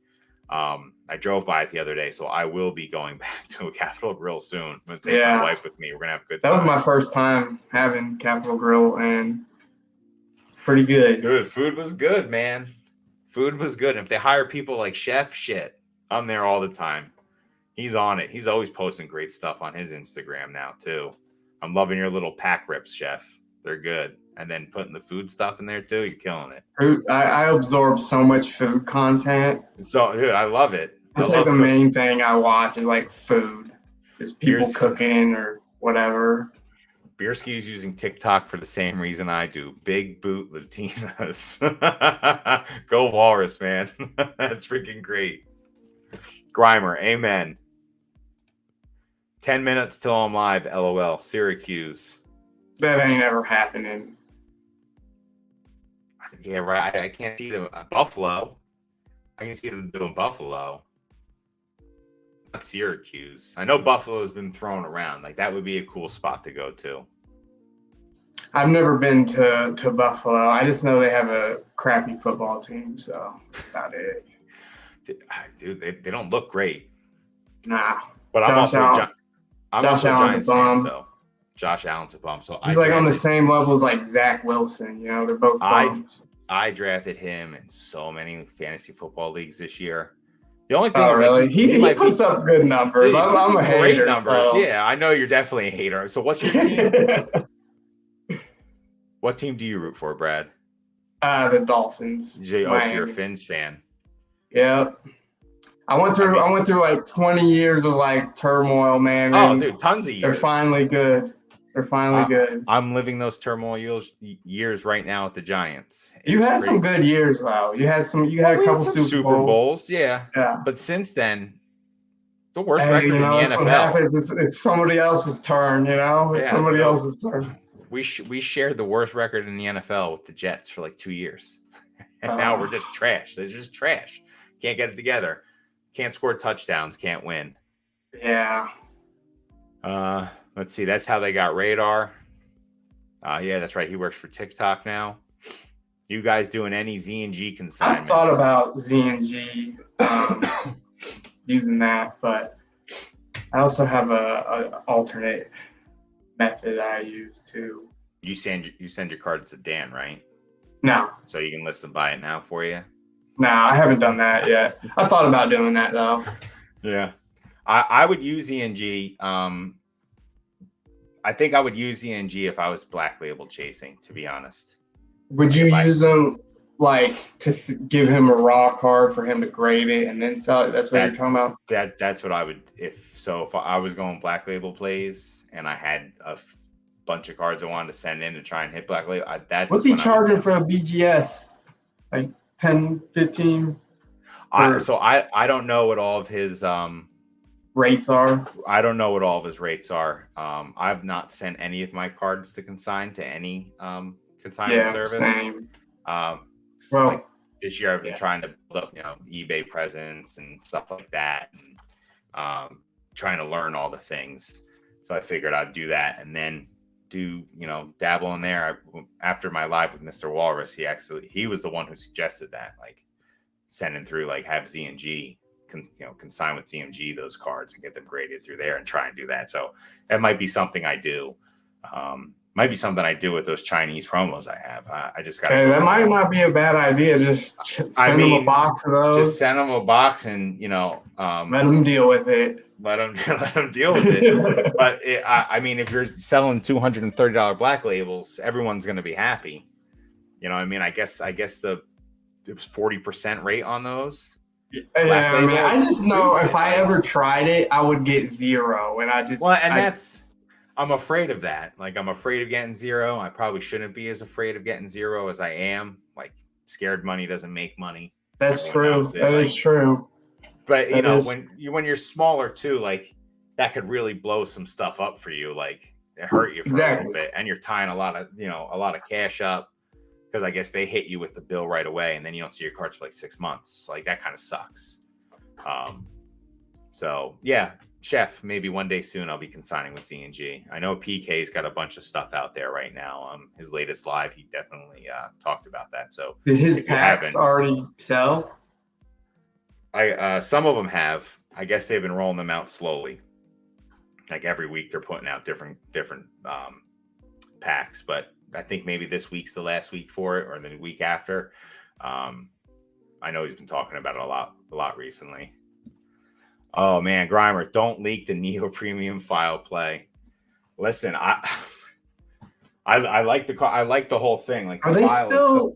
I drove by it the other day, so I will be going back to a Capitol Grill soon. I'm gonna take my wife with me. We're gonna have a good time. That was my first time having Capitol Grill, and it's pretty good. Good. Food was good, man. Food was good. And if they hire people like Chef, I'm there all the time. He's on it. He's always posting great stuff on his Instagram now, too. I'm loving your little pack rips, Chef. They're good. And then putting the food stuff in there, too. You're killing it. I absorb so much food content. So, dude, I love it. It's like the main thing I watch is like food. Just people cooking or whatever. Bierski's using TikTok for the same reason I do. Big boot Latinas. Go Walrus, man. That's freaking great. Grimer, amen. 10 minutes till I'm live, LOL. Syracuse. That ain't ever happening. Yeah, right. I can't see them. Buffalo. I can see them doing Buffalo. Not Syracuse. I know Buffalo has been thrown around. Like, that would be a cool spot to go to. I've never been to Buffalo. I just know they have a crappy football team, so that's about it. Dude, they don't look great. Nah. But I'm also a Giants fan, so Josh Allen's a bum. So he's like on the same level as like Zach Wilson. You know, they're both bums. I drafted him in so many fantasy football leagues this year. The only thing is, really? He puts up good numbers. I'm a hater. Great numbers. So. Yeah, I know you're definitely a hater. So what's your team? What team do you root for, Brad? The Dolphins. So you're a Fins fan. Yeah. I went through like 20 years of like turmoil, man. Oh, dude, tons of years. They're finally good. Good. I'm living those turmoil years right now with the Giants. You had some good years, though. You had a couple Super Bowls. Yeah. But since then, the worst record in the NFL. What happens. It's somebody else's turn, you know? It's somebody else's turn. We shared the worst record in the NFL with the Jets for like 2 years. And now we're just trash. They're just trash. Can't get it together. Can't score touchdowns. Can't win. Yeah. Let's see. That's how they got Radar. Yeah, that's right. He works for TikTok now. You guys doing any Z&G consignments? I thought about Z&G using that, but I also have a alternate method I use too. You send your cards to Dan, right? No. So you can list and buy it now for you? No, I haven't done that yet. I thought about doing that though. Yeah. I would use Z&G. I think I would use Z&G if I was black label chasing, to be honest. Would you use them like to give him a raw card for him to grade it and then sell it? That's what you're talking about? That's what I would, if I was going black label plays and I had a bunch of cards I wanted to send in to try and hit black label. What's he charging for a BGS? Like 10, 15? I don't know what all of his rates are. I don't know what all of his rates are. I've not sent any of my cards to consign to any consignment service. Same. Well, like this year I've been trying to build up, eBay presence and stuff like that, and trying to learn all the things. So I figured I'd do that and then do, dabble in there. After my live with Mr. Walrus, he was the one who suggested that, like sending through, like have ZMG, consign with ZMG those cards and get them graded through there and try and do that. So that might be something I do. Might be something I do with those Chinese promos I have. I just got. That might not be a bad idea. Just send them a box of those. Just send them a box and let them deal with it. Let them deal with it. But if you're selling $230 black labels, everyone's going to be happy. I guess it was 40% rate on those. I just know if I ever tried it, I would get 0, and I'm afraid of that. Like, I'm afraid of getting 0. I probably shouldn't be as afraid of getting 0 as I am. Like, scared money doesn't make money. That's true. That is true. But when you're smaller too, like that could really blow some stuff up for you. Like it hurt you for a little bit, and you're tying a lot of cash up because I guess they hit you with the bill right away, and then you don't see your cards for like 6 months. Like that kind of sucks. So yeah, Chef, maybe one day soon I'll be consigning with Z&G. I know PK's got a bunch of stuff out there right now. His latest live, he definitely talked about that. So did his packs already sell? Some of them have. I guess they've been rolling them out slowly. Like every week they're putting out different packs, but I think maybe this week's the last week for it or the week after. I know he's been talking about it a lot recently. Oh man, Grimer, don't leak the Neo Premium file play. Listen, I like the whole thing. Like, are they still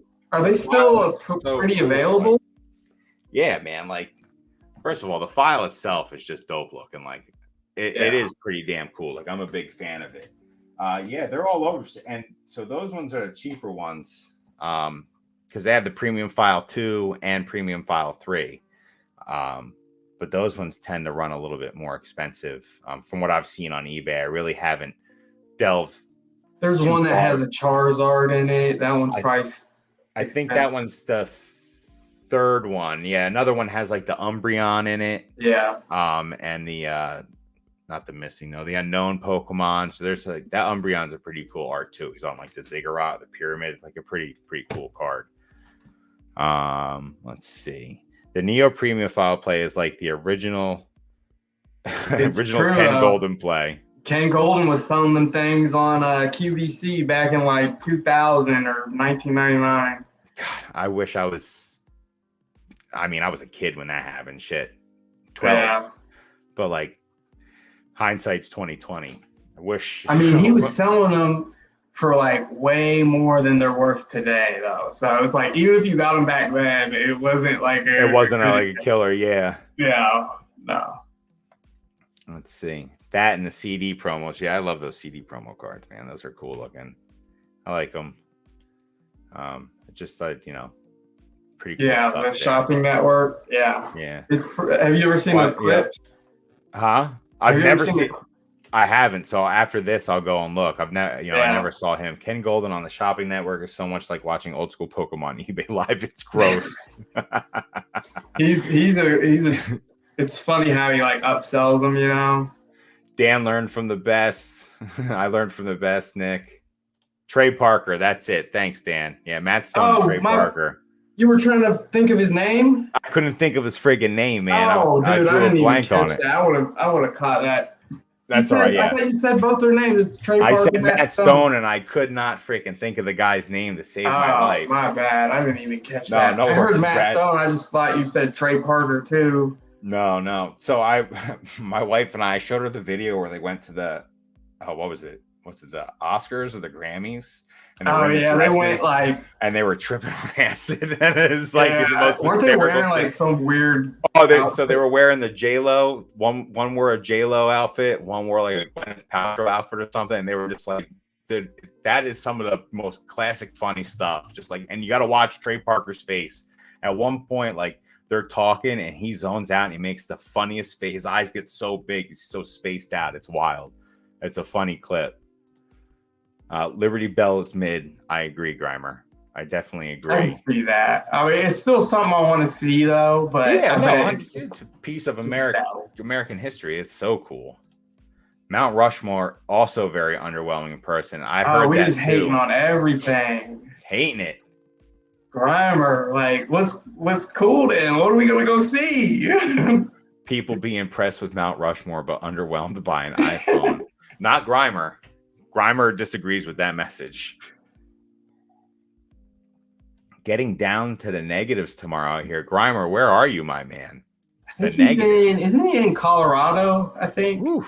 pretty available? Yeah, man. Like, first of all, the file itself is just dope looking. Like, it is pretty damn cool. Like, I'm a big fan of it. They're all over. And so those ones are the cheaper ones because they have the Premium File 2 and Premium File 3. But those ones tend to run a little bit more expensive. From what I've seen on eBay, I really haven't delved. There's one that has a Charizard in it. That one's priced. I think that one's the third one. Yeah, another one has like the Umbreon in it. Yeah. And the not the missing, the unknown Pokemon. So there's like that Umbreon's a pretty cool art too. He's on like the Ziggurat, the Pyramid. It's like a pretty cool card. Let's see. The Neo Premium File play is like the original Ken Golden play. Ken Golden was selling them things on QVC back in like 2000 or 1999. God, I wish I was. I was a kid when that happened. Shit, 12. Yeah. But like, hindsight's 2020. I wish. He was selling them for like way more than they're worth today, though. So it's like, even if you got them back then, it wasn't like a killer. Yeah. Yeah. No. Let's see that and the CD promos. Yeah, I love those CD promo cards, man. Those are cool looking. I like them. Just like pretty cool stuff. Yeah, the shopping network. Yeah. Yeah. Have you ever seen those clips? Huh? I've never seen. I haven't. So after this, I'll go and look. I've never, I never saw him. Ken Golden on the shopping network is so much like watching old school Pokemon eBay live. It's gross. It's funny how he like upsells them, Dan learned from the best. I learned from the best, Nick. Trey Parker. That's it. Thanks, Dan. Yeah, Matt Stone and Trey Parker. You were trying to think of his name? I couldn't think of his friggin' name, man. I didn't even catch that. I would have caught that. That's all right. Yeah. I thought you said both their names. Trey Parker, I said Matt Stone, and I could not freaking think of the guy's name to save my life. My bad. I didn't even catch that. I heard Matt Stone. I just thought you said Trey Parker too. No. So my wife and I showed her the video where they went to the, what was it? Was it the Oscars or the Grammys? And they went like, and they were tripping on acid, and it's like the most. Weren't they wearing like some weird? So they were wearing the J-Lo. One wore a J-Lo outfit, one wore like a Gwyneth Paltrow outfit or something, and they were just like, that is some of the most classic funny stuff. Just like, and you got to watch Trey Parker's face. At one point, like they're talking and he zones out and he makes the funniest face. His eyes get so big, he's so spaced out. It's wild. It's a funny clip. Liberty Bell is mid. I agree, Grimer. I definitely agree. I can see that. I mean, it's still something I want to see, though. But yeah, no, it's a piece of American history. It's so cool. Mount Rushmore, also very underwhelming in person. I heard we that just too. Hating on everything. Hating it. Grimer, like, what's cool then? What are we gonna go see? People be impressed with Mount Rushmore, but underwhelmed by an iPhone. Not Grimer. Grimer disagrees with that message. Getting down to the negatives tomorrow out here. Grimer, where are you, my man? I think isn't he in Colorado, I think? Ooh.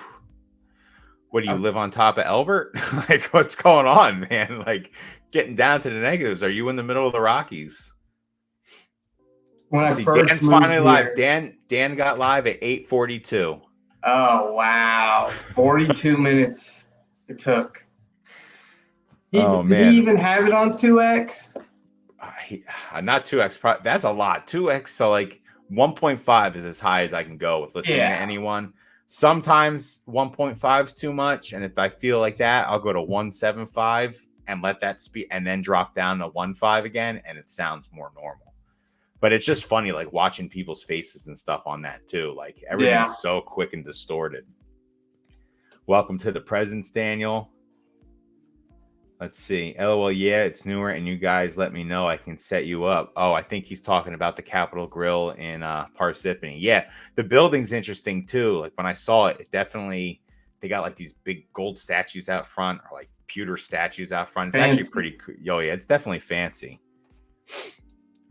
What, do you live on top of Elbert? Like, what's going on, man? Like, getting down to the negatives. Are you in the middle of the Rockies? When I first Dan's moved finally here. live. Dan got live at 8:42. Oh, wow. 42 minutes it took. Did he even have it on 2X? Not 2X. That's a lot. 2X, so like 1.5 is as high as I can go with listening to anyone. Sometimes 1.5 is too much, and if I feel like that, I'll go to 1.75 and let that speed, and then drop down to 1.5 again, and it sounds more normal. But it's just funny, like watching people's faces and stuff on that too. Like everything's so quick and distorted. Welcome to the presence, Daniel. Let's see. LOL, yeah, it's newer, and you guys let me know. I can set you up. Oh, I think he's talking about the Capitol Grill in Parsippany. Yeah, the building's interesting too. Like when I saw it, they got like these big gold statues out front, or like pewter statues out front. It's actually pretty cool. Yo, yeah, it's definitely fancy.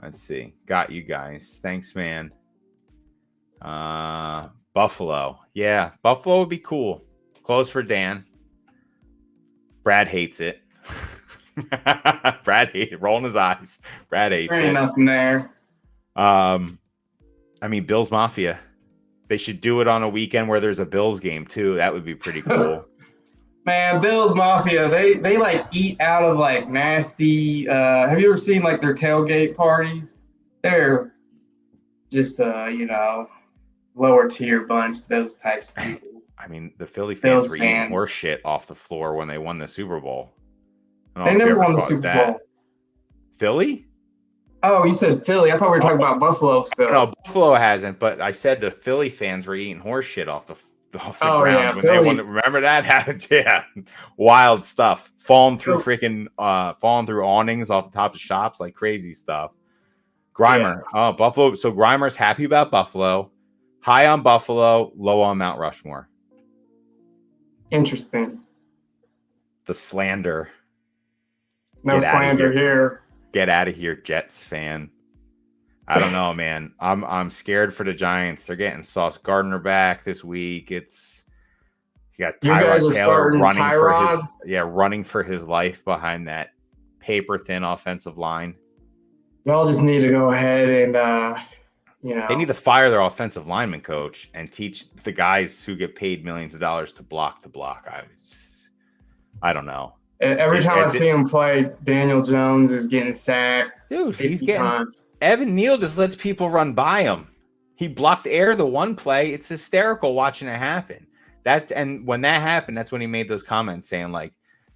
Let's see. Got you guys. Thanks, man. Buffalo. Yeah, Buffalo would be cool. Close for Dan. Brad hates it. Brad hates it. Rolling his eyes. Brad hates it. There ain't nothing there. I mean, Bills Mafia. They should do it on a weekend where there's a Bills game too. That would be pretty cool. Man, Bills Mafia, they like eat out of like nasty. Have you ever seen like their tailgate parties? They're just lower tier bunch. Those types of people. I mean, the Philly fans were eating horse shit off the floor when they won the Super Bowl. They never won the Super Bowl. Philly? Oh, you said Philly. I thought we were talking about Buffalo still. No, Buffalo hasn't, but I said the Philly fans were eating horse shit off the ground when Philly. they won. Remember that happened? Yeah. Wild stuff. Falling through awnings off the top of shops, like crazy stuff. Grimer. Yeah. Oh, Buffalo. So Grimer's happy about Buffalo. High on Buffalo, low on Mount Rushmore. Interesting. The slander. No slander here. Get out of here, Jets fan. I don't know, man. I'm scared for the Giants. They're getting Sauce Gardner back this week. You got Tyrod Taylor running for his life behind that paper thin offensive line. Y'all just need to go ahead and they need to fire their offensive lineman coach and teach the guys who get paid millions of dollars to block the block. I don't know. Every time I see him play, Daniel Jones is getting sacked. Dude, he's getting times. Evan Neal just lets people run by him. He blocked air the one play. It's hysterical watching it happen. And when that happened, that's when he made those comments saying like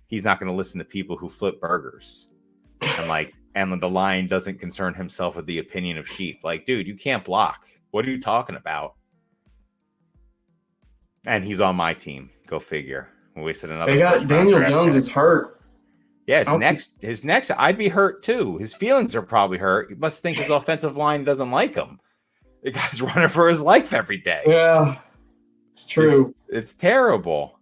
he's not going to listen to people who flip burgers. And the lion doesn't concern himself with the opinion of sheep. Like, dude, you can't block. What are you talking about? And he's on my team. Go figure. We wasted another. They got Daniel Jones is hurt. Yeah, his next. I'd be hurt too. His feelings are probably hurt. He must think his offensive line doesn't like him. The guy's running for his life every day. Yeah, it's true. It's terrible.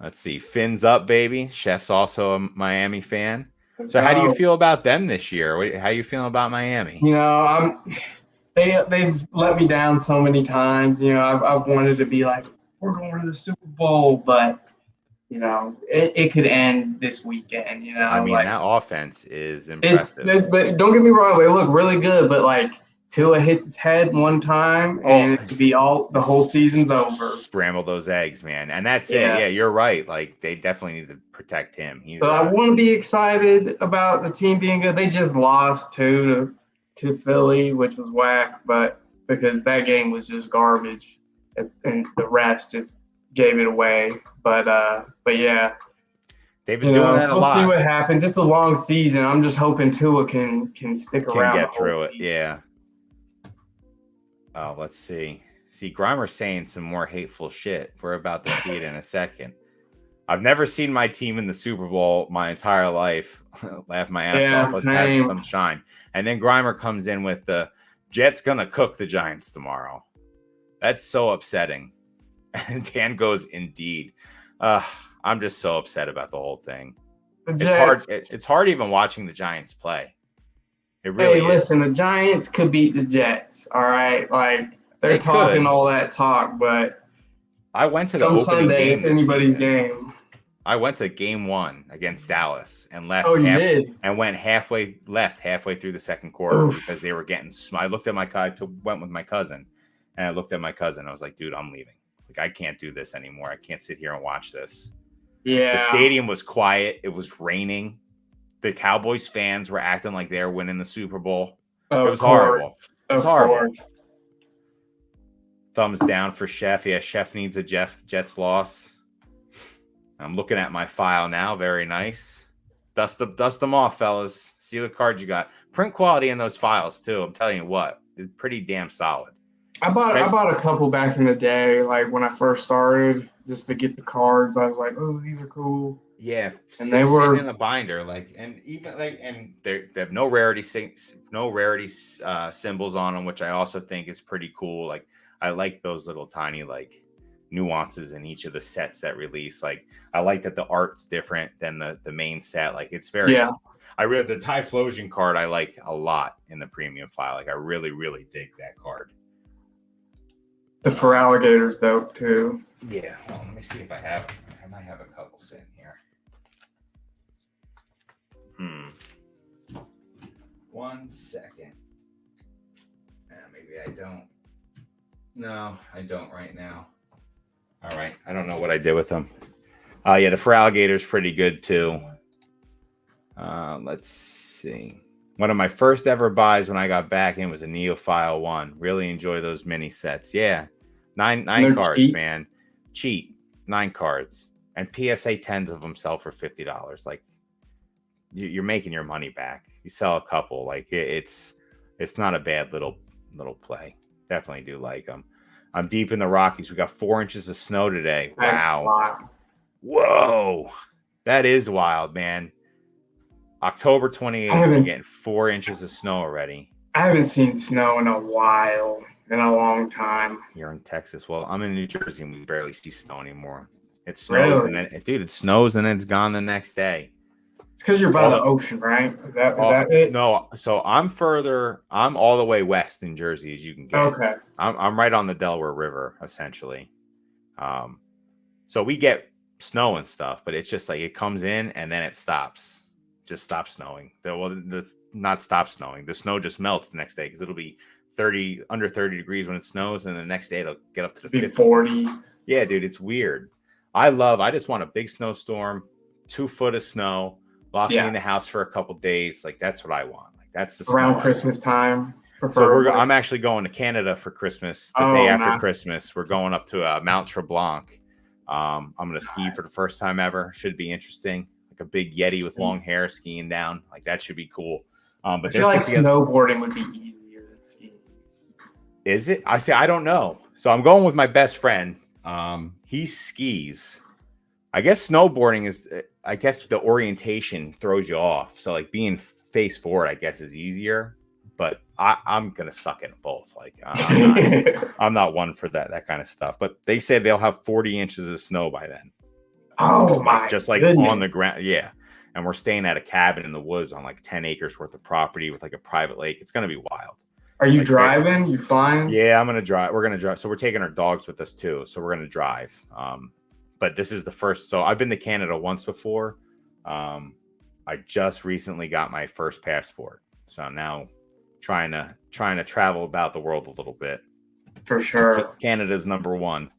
Let's see. Fins up, baby. Chef's also a Miami fan. So how do you feel about them this year? How you feeling about Miami? They've let me down so many times. I've wanted to be like, we're going to the Super Bowl, but it could end this weekend. I mean, that offense is impressive. But don't get me wrong, they look really good, but like Tua hits his head one time, and it could be the whole season's over. Scramble those eggs, man, and that's it. Yeah, you're right. Like they definitely need to protect him. I want to be excited about the team being good. They just lost to to Philly, which was whack, but because that game was just garbage, and the refs just gave it away. But yeah, they've been doing that a we'll lot. see what happens. It's a long season. I'm just hoping Tua can stick around. Can get through it, yeah. Oh, let's see. See, Grimer's saying some more hateful shit. We're about to see it in a second. I've never seen my team in the Super Bowl my entire life. Laugh my ass off. Let's have some shine. And then Grimer comes in with the Jets gonna cook the Giants tomorrow. That's so upsetting. And Dan goes, indeed. I'm just so upset about the whole thing. It's hard. It's hard even watching the Giants play. It really is. Listen, the Giants could beat the Jets. All right, like they're talking all that talk, but I went to the opening Sunday, game. It's anybody's game. I went to game 1 against Dallas and left. Oh, you did? And went halfway through the second quarter because they were getting. I looked at my went with my cousin, and I looked at my cousin. I was like, dude, I'm leaving. Like, I can't do this anymore. I can't sit here and watch this. Yeah. The stadium was quiet. It was raining. The Cowboys fans were acting like they were winning the Super Bowl. It was horrible. It was horrible. Thumbs down for Chef. Yeah, Chef needs a Jets loss. I'm looking at my file now. Very nice. Dust them off, fellas. See what cards you got. Print quality in those files too. I'm telling you what, it's pretty damn solid. I bought a couple back in the day, like when I first started, just to get the cards. I was like, oh, these are cool. Yeah, and they were in a binder, and they have no rarity symbols on them, which I also think is pretty cool. Like, I like those little tiny nuances in each of the sets that release. Like, I like that the art's different than the main set. Like, it's very I read the Typhlosion card I like a lot in the premium file. Like, I really, really dig that card. The Feraligator's dope too. Yeah, well, let me see if I might have a couple sitting here. 1 second. Maybe I don't. No, I don't right now. All right. I don't know what I did with them. Yeah, the Feraligator's pretty good too. Let's see. One of my first ever buys when I got back in was a Neophile 1. Really enjoy those mini sets. Yeah. Nine cards, cheap. Man. Cheap. 9 cards. And PSA 10s of them sell for $50. Like, you're making your money back. You sell a couple. Like, it's not a bad little play. Definitely do like them. I'm deep in the Rockies. We got 4 inches of snow today. Wow. Whoa. That is wild, man. October 28th, we're getting 4 inches of snow already. I haven't seen snow in a while, in a long time. You're in Texas. Well, I'm in New Jersey, and we barely see snow anymore. It snows, and then, dude, it snows, and then it's gone the next day. It's because you're by the ocean, right? Is that it? No, so I'm all the way west in Jersey as you can get. Okay. I'm right on the Delaware River, essentially. So we get snow and stuff, but it's just like it comes in and then it stops. Just stops snowing. That's not stop snowing. The snow just melts the next day because it'll be under 30 degrees when it snows, and the next day it'll get up to the 50s. 40. Yeah, dude, it's weird. I just want a big snowstorm, 2 foot of snow, lock me in the house for a couple days. Like, that's what I want. Like, that's the around Christmas time. So I'm actually going to Canada for Christmas. The day after Christmas, we're going up to Mount Tremblant. I'm going to ski for the first time ever. Should be interesting. Like a big Yeti with long hair skiing down. Like, that should be cool. But I feel like snowboarding would be easier than skiing. Is it? I don't know. So I'm going with my best friend. He skis. I guess snowboarding is, I guess the orientation throws you off. So, like, being face forward, I guess, is easier. But I'm going to suck at both. Like, I'm not one for that kind of stuff. But they said they'll have 40 inches of snow by then. Oh, my Just like goodness. On the ground. Yeah. And we're staying at a cabin in the woods on like 10 acres worth of property with like a private lake. It's going to be wild. Are you driving? You flying? Yeah, I'm going to drive. We're going to drive. So we're taking our dogs with us too. So we're going to drive. But this is the first. So I've been to Canada once before. I just recently got my first passport. So I'm now trying to travel about the world a little bit. For sure. Canada's number 1.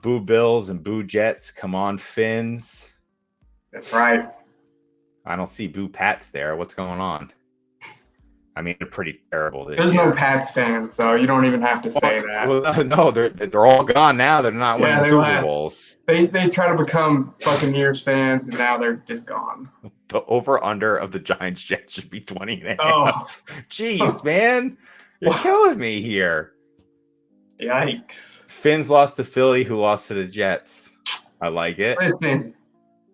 Boo Bills and Boo Jets. Come on, Finns. That's right. I don't see Boo Pats there. What's going on? I mean, they're pretty terrible this There's year. no Pats fans, so you don't even have to say that. Well, no, they're all gone now. They're not winning Super Bowls. They try to become Buccaneers fans, and now they're just gone. The over-under of the Giants-Jets should be 20.5. Oh. Jeez, man. You're killing me here. Yikes. Finns lost to Philly, who lost to the Jets. I like it. Listen,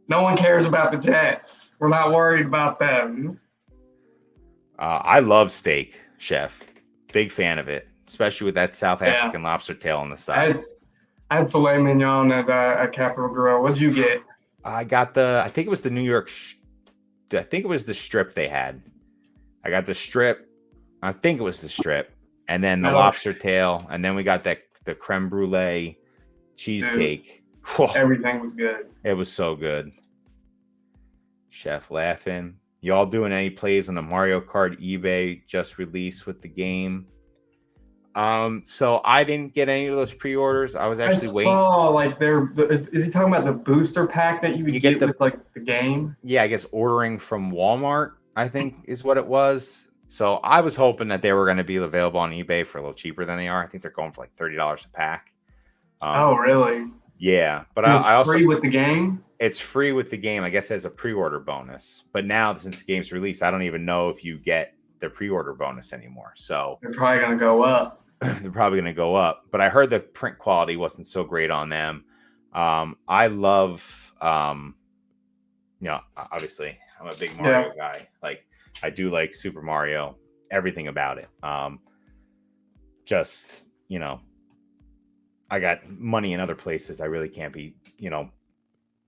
no one cares about the Jets. We're not worried about them. I love steak, Chef. Big fan of it, especially with that South African lobster tail on the side. I had filet mignon at Capital Grill. What'd you get? I got I think it was the New York. I think it was the strip they had. I got the strip. I think it was the strip, and then the lobster tail, and then we got the creme brulee cheesecake. Dude, everything was good. It was so good. Chef laughing. Y'all doing any plays on the Mario Kart eBay just released with the game? So I didn't get any of those pre-orders. I was actually waiting. I saw like is he talking about the booster pack that you would get with like the game? Yeah, I guess ordering from Walmart, I think is what it was. So I was hoping that they were going to be available on eBay for a little cheaper than they are. I think they're going for like $30 a pack. Oh, really? Yeah, but I also free with the game. It's free with the game. I guess as a pre-order bonus. But now since the game's released, I don't even know if you get the pre-order bonus anymore. So they're probably going to go up. They're probably going to go up. But I heard the print quality wasn't so great on them. I love, obviously I'm a big Mario guy. Like I do like Super Mario, everything about it. I got money in other places. I really can't be,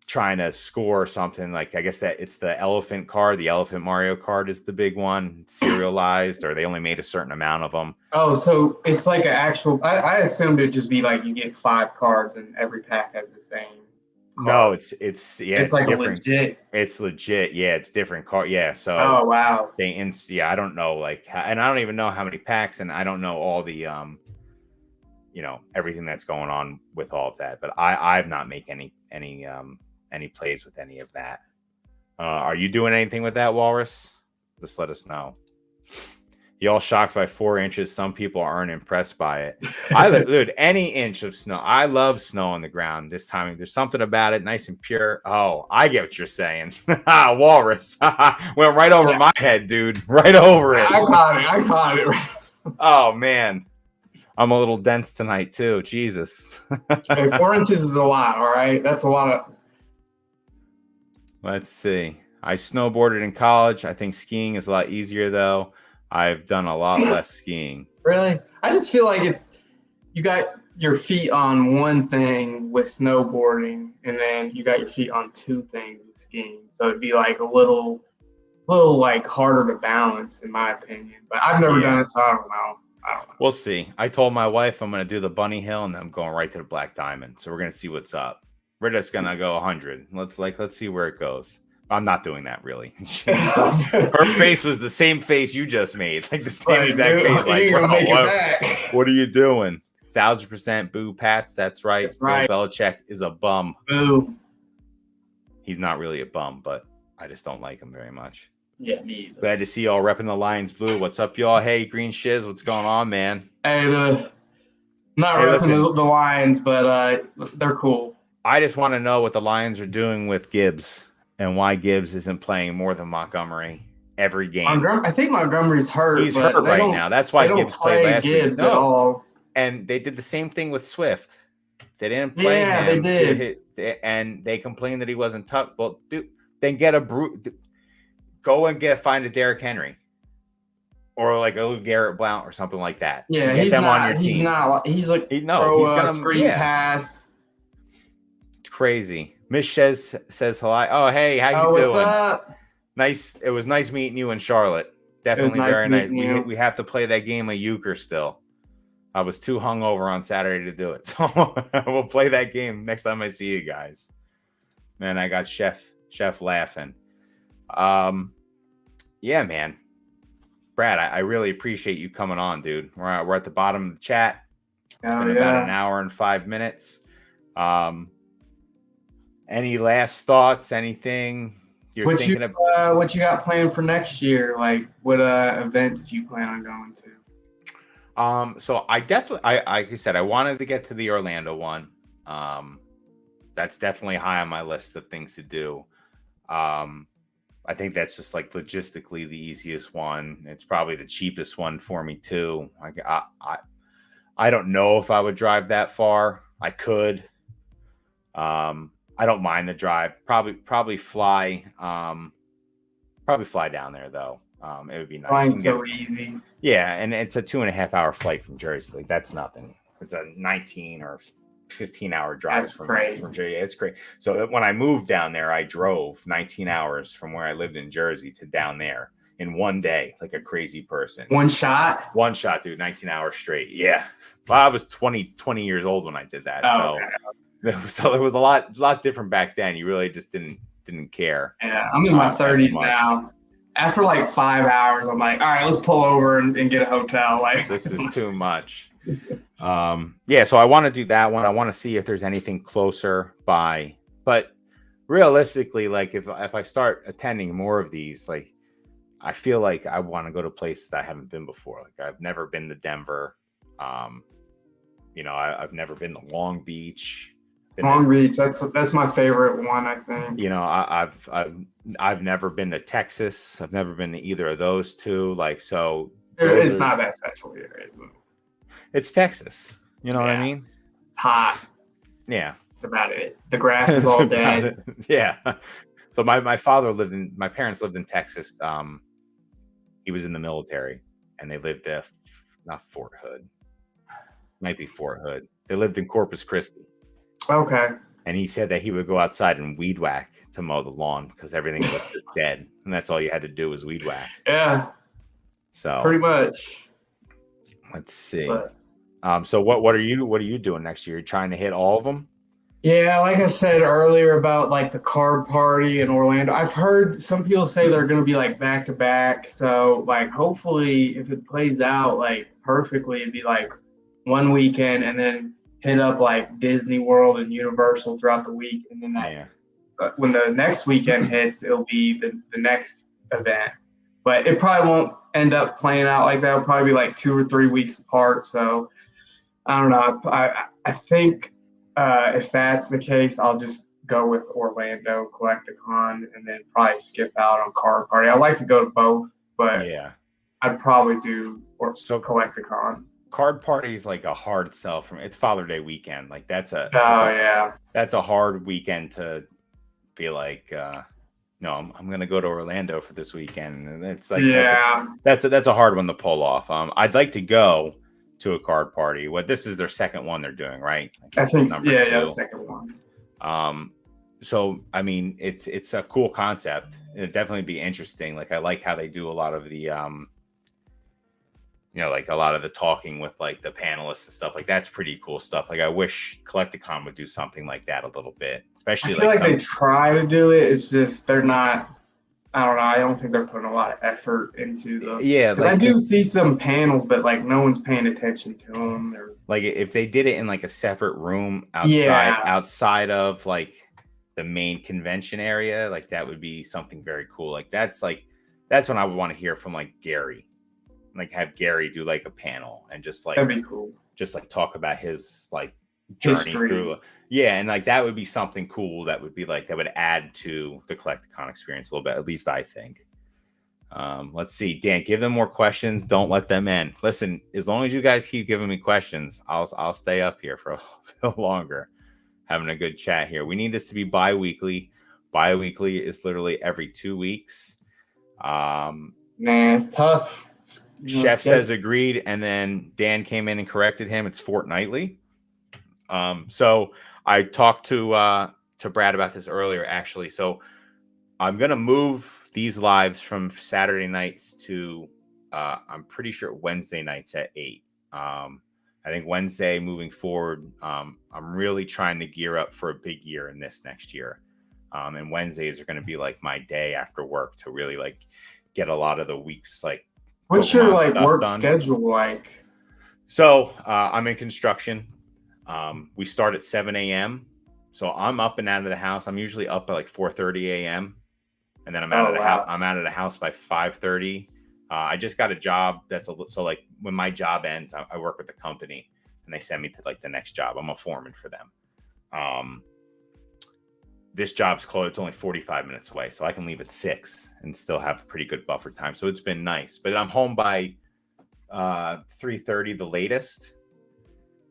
trying to score something. Like I guess that it's the elephant card. The elephant Mario card is the big one, serialized, or they only made a certain amount of them. Oh, so it's like an actual. I assumed it'd just be like you get 5 cards and every pack has the same card. No, it's like different. Legit. It's legit. Yeah, it's different card. Yeah, so oh wow. I don't know and I don't even know how many packs, and I don't know all the everything that's going on with all of that. But I've not make any plays with any of that. Are you doing anything with that, Walrus? Just let us know. Y'all shocked by 4 inches. Some people aren't impressed by it. Dude, any inch of snow. I love snow on the ground this time. There's something about it, nice and pure. Oh, I get what you're saying. Walrus. Went right over my head, dude. Right over it. I caught it. Oh, man. I'm a little dense tonight, too. Jesus. Okay, 4 inches is a lot, all right? That's a lot of... Let's see. I snowboarded in college. I think skiing is a lot easier, though. I've done a lot less skiing. Really? I just feel like you got your feet on one thing with snowboarding, and then you got your feet on 2 things with skiing. So it'd be like a little like harder to balance, in my opinion. But I've never done it, so I don't know. We'll see. I told my wife I'm going to do the bunny hill, and then I'm going right to the Black Diamond. So we're going to see what's up. We're just going to go 100. Let's see where it goes. I'm not doing that, really. Her face was the same face you just made. Like the same exact face. Like, what are you doing? 1,000% boo, Pats. That's right. That's right. Bill Belichick is a bum. Boo. He's not really a bum, but I just don't like him very much. Yeah, me either. Glad to see y'all repping the Lions blue. What's up, y'all? Hey, Green Shiz, what's going on, man? Hey, not repping the Lions, but they're cool. I just want to know what the Lions are doing with Gibbs and why Gibbs isn't playing more than Montgomery every game. I think Montgomery's hurt. He's hurt right now. That's why Gibbs played last week. No. At all. And they did the same thing with Swift. They didn't play him. Yeah, they did. And they complained that he wasn't tough. Well, dude, then go and find a Derrick Henry. Or like a Garrett Blount or something like that. Yeah, he's them on your team. He's like he's gonna screen pass. Crazy. Miss Shez says hello. Oh, hey, how you doing? What's up? Nice. It was nice meeting you in Charlotte. Definitely very nice. We have to play that game of euchre still. I was too hungover on Saturday to do it, so we'll play that game next time I see you guys. Man, I got Chef laughing. Yeah, man. Brad, I really appreciate you coming on, dude. We're at the bottom of the chat. It's been about an hour and 5 minutes. Any last thoughts? Anything? you're what thinking you what you got planned for next year? Like, what events you plan on going to? So I definitely, like I said, I wanted to get to the Orlando one. That's definitely high on my list of things to do. I think that's just like logistically the easiest one. It's probably the cheapest one for me too. I don't know if I would drive that far. I could. I don't mind the drive. Probably fly. Probably fly down there though. It would be nice. Flying's so easy. Yeah, and it's a 2.5-hour flight from Jersey. Like that's nothing. It's a 19 or 15-hour drive from Jersey. It's great. So when I moved down there, I drove 19 hours from where I lived in Jersey to down there in one day, like a crazy person. One shot, dude. 19 hours straight. Yeah. Well, I was 20 years old when I did that. Oh, so it was a lot different back then. You really just didn't care. Yeah, I'm in my 30s now. After like 5 hours, I'm like, all right, let's pull over and get a hotel. Like this is too much. Yeah, so I want to do that one. I want to see if there's anything closer by, but realistically, like if I start attending more of these, like I feel like I want to go to places I haven't been before. Like I've never been to Denver. I've never been to Long Beach. Long Beach, that's my favorite one, I think. I've never been to Texas. I've never been to either of those two. Like so, it's not that special here. It's Texas. You know what I mean? It's hot. Yeah, that's about it. The grass is all dead. Yeah. So my parents lived in Texas. He was in the military, and they lived at not Fort Hood. Might be Fort Hood. They lived in Corpus Christi. Okay. And he said that he would go outside and weed whack to mow the lawn because everything was just dead, and that's all you had to do was weed whack. Yeah. So pretty much. Let's see. So what are you doing next year? You're trying to hit all of them? Yeah, like I said earlier about like the card party in Orlando. I've heard some people say they're going to be like back to back. So like hopefully if it plays out like perfectly, it'd be like one weekend and then hit up like Disney World and Universal throughout the week, and then when the next weekend hits, it'll be the next event. But it probably won't end up playing out like that. It'll probably be like 2 or 3 weeks apart. So I don't know. I think if that's the case, I'll just go with Orlando Collecticon and then probably skip out on Card Party. I like to go to both, but I'd probably do Collecticon. Card Party is like a hard sell from it's Father's Day weekend. Like that's a hard weekend to be like, no, I'm gonna go to Orlando for this weekend, and it's like that's a hard one to pull off. I'd like to go to a card party. This is their second one they're doing, right? I think the second one. So I mean, it's a cool concept. It'd definitely be interesting. Like I like how they do a lot of the like a lot of the talking with like the panelists and stuff. Like that's pretty cool stuff. Like I wish Collecticon would do something like that a little bit, especially. I feel like they try to do it. It's just they're not. I don't know. I don't think they're putting a lot of effort into the. Yeah, because I do see some panels, but like no one's paying attention to them. Like if they did it in like a separate room outside of like the main convention area, like that would be something very cool. Like that's when I would want to hear from like Gary. Like have Gary do like a panel and just like that'd be cool. Just like talk about his like journey through. Yeah, and like that would be something cool that would be like that would add to the Collecticon experience a little bit, at least I think. Let's see, Dan, give them more questions. Don't let them in. Listen, as long as you guys keep giving me questions, I'll stay up here for a little bit longer, having a good chat here. We need this to be bi-weekly. Bi-weekly is literally every 2 weeks. Man, it's tough. Chef says agreed, and then Dan came in and corrected him. It's fortnightly. So I talked to Brad about this earlier, actually. So I'm gonna move these lives from Saturday nights to I'm pretty sure Wednesday nights at 8. I think Wednesday moving forward. I'm really trying to gear up for a big year in this next year. And Wednesdays are going to be like my day after work to really like get a lot of the weeks like. What's your like work schedule like? So I'm in construction. We start at 7 a.m. So I'm up and out of the house. I'm usually up at like 4:30 a.m. and then I'm out of the house. I'm out of the house by 5:30. I just got a job so like when my job ends, I work with the company and they send me to like the next job. I'm a foreman for them. This job's closed. It's only 45 minutes away, so I can leave at 6 and still have pretty good buffer time. So it's been nice. But I'm home by 3:30 the latest.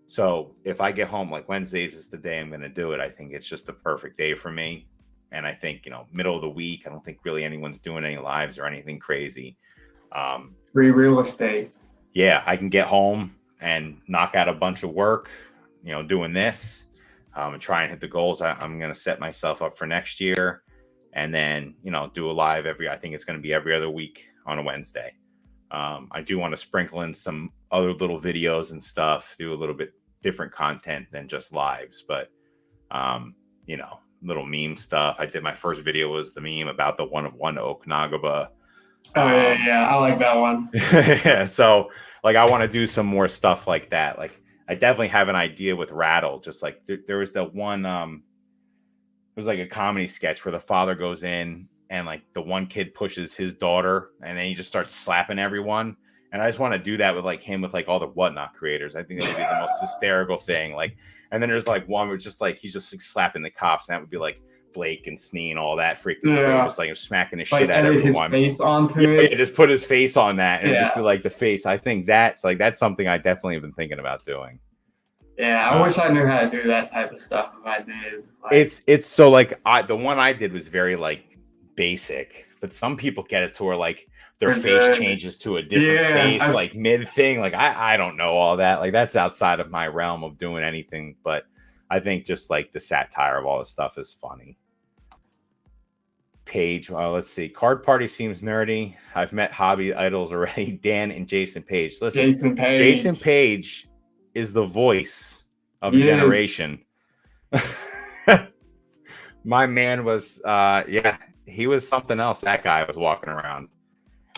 So if I get home, like Wednesdays is the day I'm going to do it. I think it's just the perfect day for me. And I think, middle of the week, I don't think really anyone's doing any lives or anything crazy. Free real estate. Yeah, I can get home and knock out a bunch of work, doing this. And try and hit the goals I'm going to set myself up for next year. And then, do a live I think it's going to be every other week on a Wednesday. I do want to sprinkle in some other little videos and stuff, do a little bit different content than just lives, but, little meme stuff. I did my first video was the meme about the 1-of-1 Okanaga. Oh, yeah. I like that one. Yeah. So like, I want to do some more stuff like that. Like, I definitely have an idea with Rattle. Just like there was that one, it was like a comedy sketch where the father goes in and like the one kid pushes his daughter and then he just starts slapping everyone. And I just want to do that with like him with like all the Whatnot creators. I think that would be the most hysterical thing. Like, and then there's like one where just like he's just like slapping the cops, and that would be like Blake and Snee and all that freaking crew, just like smacking the shit out of everyone. His face onto it. Yeah, just put his face on that and just be like the face. I think that's something I definitely have been thinking about doing. Yeah, I wish I knew how to do that type of stuff if I did. Like, it's so like the one I did was very like basic, but some people get it to where like their face changes to a different face, like mid thing. Like I don't know all that. Like that's outside of my realm of doing anything, but I think just like the satire of all this stuff is funny. Page, let's see. Card Party seems nerdy. I've met hobby idols already. Dan and Jason Page. Listen, Jason Page is the voice of a generation. My man was, he was something else. That guy was walking around.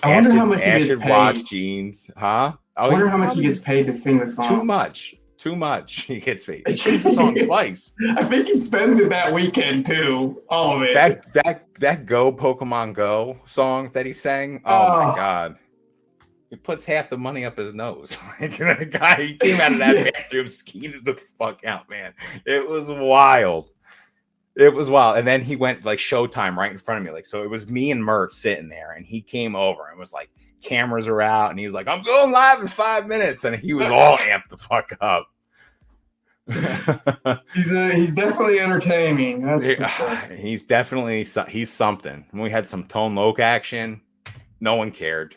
I wonder how much he gets paid. Watch jeans, huh? I wonder how much he gets paid to sing the song. Too much. He gets paid. He sings the song twice. I think he spends it that weekend too. All of it. That Go Pokemon Go song that he sang. Oh my God. He puts half the money up his nose. Like the guy, he came out of that bathroom, skeeted the fuck out, man. It was wild. And then he went like Showtime right in front of me. Like, so it was me and Mert sitting there, and he came over and was like, cameras are out, and he's like, I'm going live in 5 minutes. And he was all amped the fuck up. He's definitely entertaining. He's definitely something. When we had some Tone Loc action, no one cared.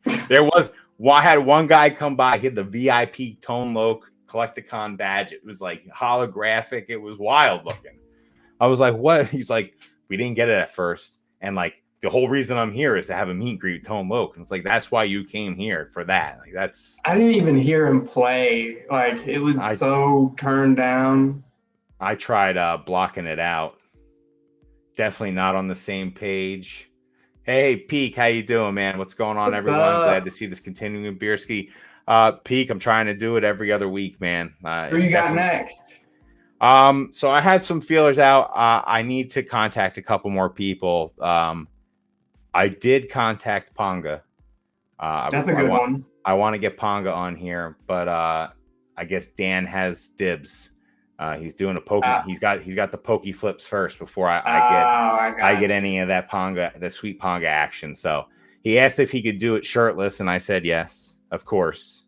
I had one guy come by. He had the VIP Tone Loc Collecticon badge. It was like holographic. It was wild looking. I was like, what? He's like, we didn't get it at first. And like, the whole reason I'm here is to have a meet and greet with Tone Loc. And it's like, that's why you came here, for that. Like, I didn't even hear him play. Like, it was so turned down. I tried blocking it out. Definitely not on the same page. Hey, Peak, how you doing, man? What's going on, everyone? Glad to see this continuing Beerski. Peak, I'm trying to do it every other week, man. Who you got next? So I had some feelers out. I need to contact a couple more people. I did contact Ponga. That's a good one. I want to get Ponga on here, but I guess Dan has dibs. He's doing a pokey. He's got the pokey flips first before I get any of that Ponga, the sweet Ponga action. So he asked if he could do it shirtless, and I said yes, of course.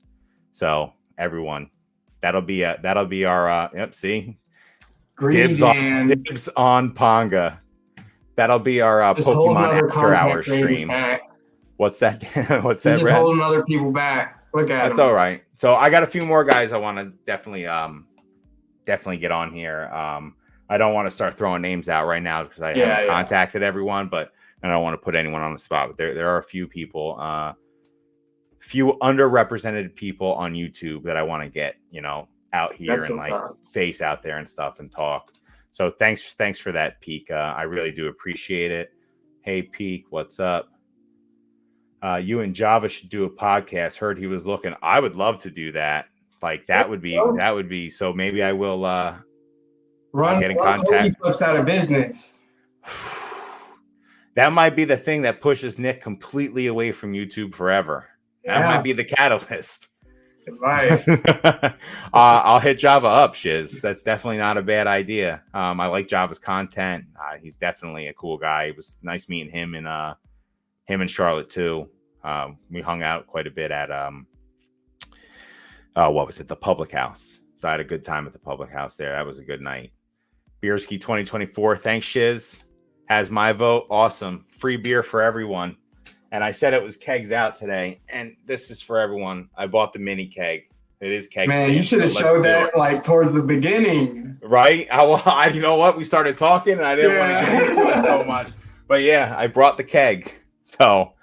So everyone, that'll be our see, dibs on Ponga. That'll be our Pokemon after hour stream. What's that? What's that? Just holding other people back. Look at that's all right. So I got a few more guys I want to definitely get on here. I don't want to start throwing names out right now because I haven't contacted everyone, but I don't want to put anyone on the spot. But there are a few people, few underrepresented people on YouTube that I want to get, out here and like face out there and stuff and talk. So thanks for that, Peak. I really do appreciate it. Hey, Peak, what's up? You and Java should do a podcast. Heard he was looking. I would love to do that. Like that would be. So maybe I will get in contact. Flips out of business. That might be the thing that pushes Nick completely away from YouTube forever. Yeah. That might be the catalyst. Right. I'll hit Java up, Shiz. That's definitely not a bad idea. I like Java's content. He's definitely a cool guy. It was nice meeting him and Charlotte too. We hung out quite a bit at what was it? The Public House. So I had a good time at the Public House there. That was a good night. Beerski 2024. Thanks, Shiz. Has my vote. Awesome. Free beer for everyone. And I said it was kegs out today, and this is for everyone. I bought the mini keg. It is Keg Stands. Man, you should have showed that like towards the beginning. Right? You know what? We started talking, and I didn't want to get into it so much. But yeah, I brought the keg. So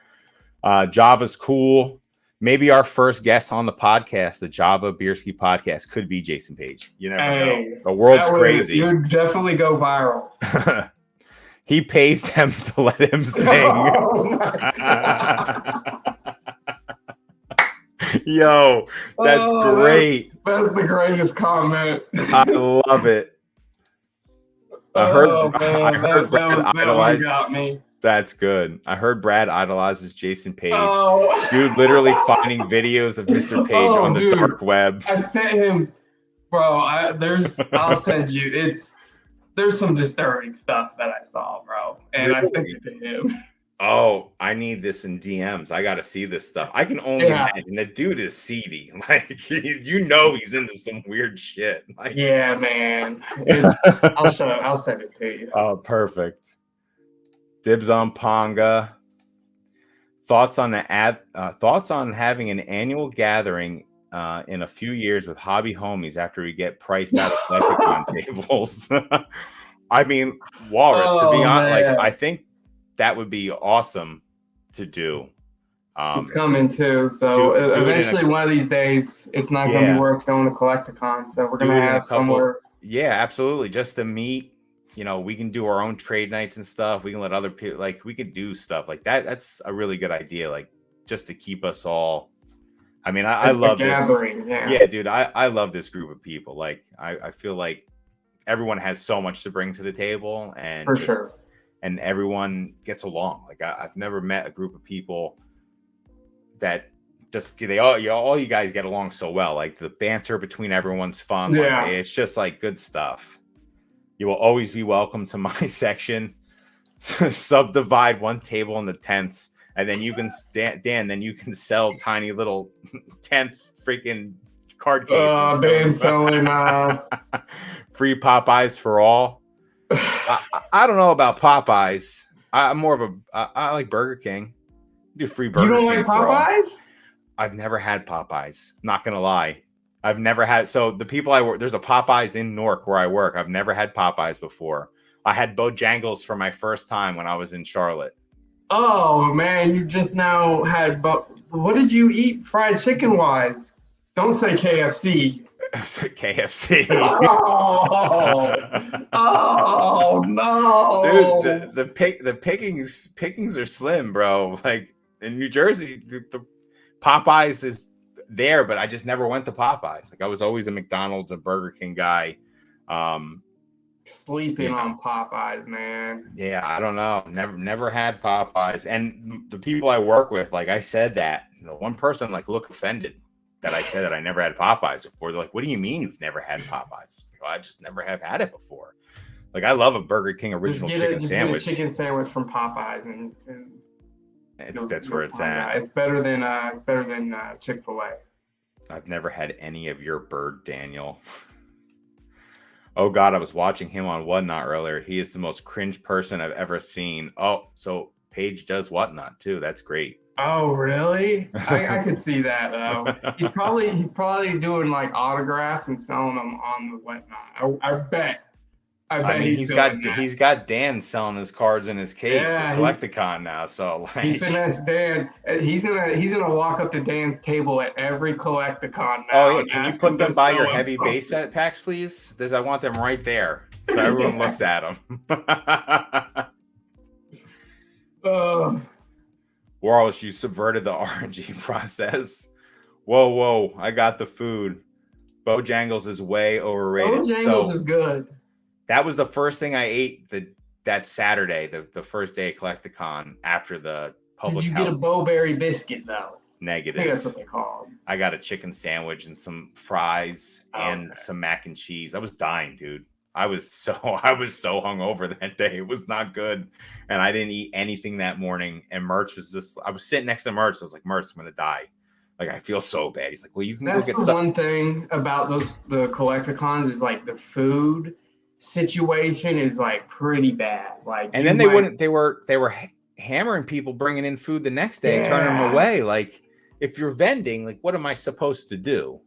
Java's cool. Maybe our first guest on the podcast, the Java Beerski podcast, could be Jason Page. You never know. The world's crazy. You'd definitely go viral. He pays them to let him sing. Oh my God. Yo, that's great. That's the greatest comment. I love it. I heard Brad idolizes. Got me. That's good. I heard Brad idolizes Jason Page. Oh. Dude, literally finding videos of Mr. Page on the dark web. I sent him, bro. I'll send you. There's some disturbing stuff that I saw, bro, and really? I sent it to him. Oh, I need this in DMs. I got to see this stuff. I can only imagine the dude is seedy. Like, he's into some weird shit. Like, yeah, man. I'll send it to you. Oh, perfect. Dibs on Ponga. Thoughts on having an annual gathering in a few years with hobby homies after we get priced out of Collecticon tables. I mean, Walrus, to be honest, like I think that would be awesome to do. It's coming too. So eventually one of these days it's not going to be worth going to Collecticon. So we're going to have somewhere. Yeah, absolutely. Just to meet, we can do our own trade nights and stuff. We can let other people, like, we could do stuff like that. That's a really good idea. Like, just to keep us all. I mean, I love this. Yeah, dude, I love this group of people. Like, I feel like everyone has so much to bring to the table, and for sure, and everyone gets along. Like, I've never met a group of people that just all you guys get along so well. Like, the banter between everyone's fun. Yeah, like, it's just like good stuff. You will always be welcome to my section. Subdivide one table in the tents. And then you can Dan, you can sell tiny little 10th freaking card cases. Oh, Dan's selling free Popeyes for all. I don't know about Popeyes. I'm more of I like Burger King. Do free Burger King. You don't like Popeyes? I've never had Popeyes. Not gonna lie. I've never had. So the people I work, there's a Popeyes in Newark where I work. I've never had Popeyes before. I had Bojangles for my first time when I was in Charlotte. Oh man, you just now had. But what did you eat fried chicken wise? Don't say KFC. KFC. Oh no, dude! The pickings are slim, bro. Like in New Jersey, the Popeyes is there, but I just never went to Popeyes. Like I was always a McDonald's, a Burger King guy. Sleeping on Popeyes, man. Yeah, I don't know. Never had Popeyes. And the people I work with, like I said that, one person like looked offended that I said that I never had Popeyes before. They're like, "What do you mean you've never had Popeyes?" It's like, "Oh, I just never have had it before." Like I love a Burger King original chicken sandwich. Get a chicken sandwich from Popeyes, and that's where it's at. It's better than Chick-fil-A. I've never had any of your bird, Daniel. Oh God, I was watching him on Whatnot earlier. He is the most cringe person I've ever seen. Oh, so Paige does Whatnot too. That's great. Oh, really? I could see that though. He's probably doing like autographs and selling them on the Whatnot. I bet. I mean, he's got Dan selling his cards in his case at Collecticon now. So like, he finessed Dan. He's gonna walk up to Dan's table at every Collecticon now. Oh yeah, can you put them by your heavy base set packs, please? I want them right there, so everyone looks at them. Warles, you subverted the RNG process. Whoa! I got the food. Bojangles is way overrated. Bojangles is good. That was the first thing I ate the that Saturday, the first day of Collecticon after the public Did you house. get a bowberry biscuit though? Negative. I think that's what they call them. I got a chicken sandwich and some fries and some mac and cheese. I was dying, dude. I was so hungover that day. It was not good. And I didn't eat anything that morning. And Merch was just, I was sitting next to Merch. I was like, Merch, I'm going to die. Like, I feel so bad. He's like, well, you can go get some. One thing about the Collecticons is like the food situation is like pretty bad. Like, and then they were hammering people bringing in food the next day and turning them away. Like, if you're vending, like, what am I supposed to do?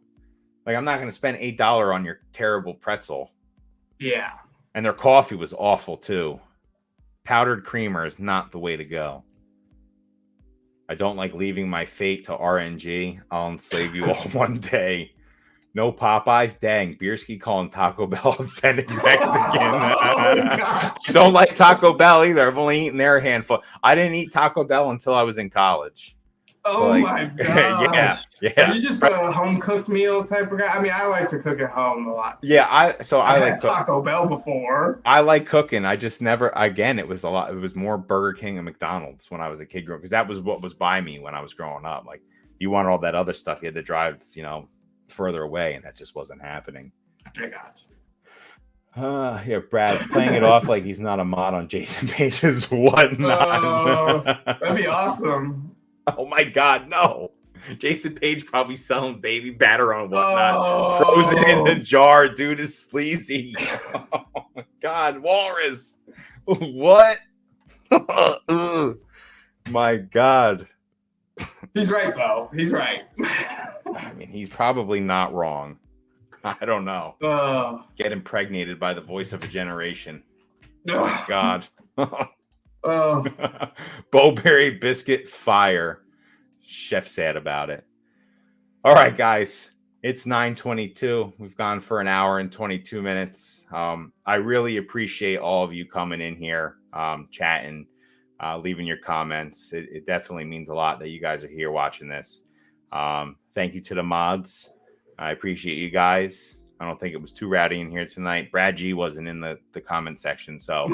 Like, I'm not going to spend $8 on your terrible pretzel. Yeah. And their coffee was awful too. Powdered creamer is not the way to go. I don't like leaving my fate to RNG. I'll enslave you all one day. No Popeyes. Dang, Bierski calling Taco Bell authentic Mexican. Don't like Taco Bell either. I've only eaten their handful. I didn't eat Taco Bell until I was in college. Oh, so my gosh. Yeah. Are you just a home cooked meal type of guy? I mean, I like to cook at home a lot. Yeah, I like had Taco Bell before. I like cooking. I just never, again, it was a lot. It was more Burger King and McDonald's when I was a kid growing, because that was what was by me when I was growing up. Like, you wanted all that other stuff, you had to drive, further away, and that just wasn't happening. I got you. Yeah, Brad playing it off like he's not a mod on Jason Page's Whatnot. That'd be awesome. Oh my God, no. Jason Page probably selling baby batter on Whatnot. Frozen in the jar. Dude is sleazy. Oh my God, Walrus. What? My God. He's right, though. He's right. I mean, he's probably not wrong. I don't know. Get impregnated by the voice of a generation. Oh my God. Bowberry biscuit fire. Chef sad about it. All right, guys, it's 9:22. We've gone for an hour and 22 minutes. I really appreciate all of you coming in here, chatting, leaving your comments. It definitely means a lot that you guys are here watching this. Thank you to the mods. I appreciate you guys. I don't think it was too rowdy in here tonight. Brad G wasn't in the comment section, so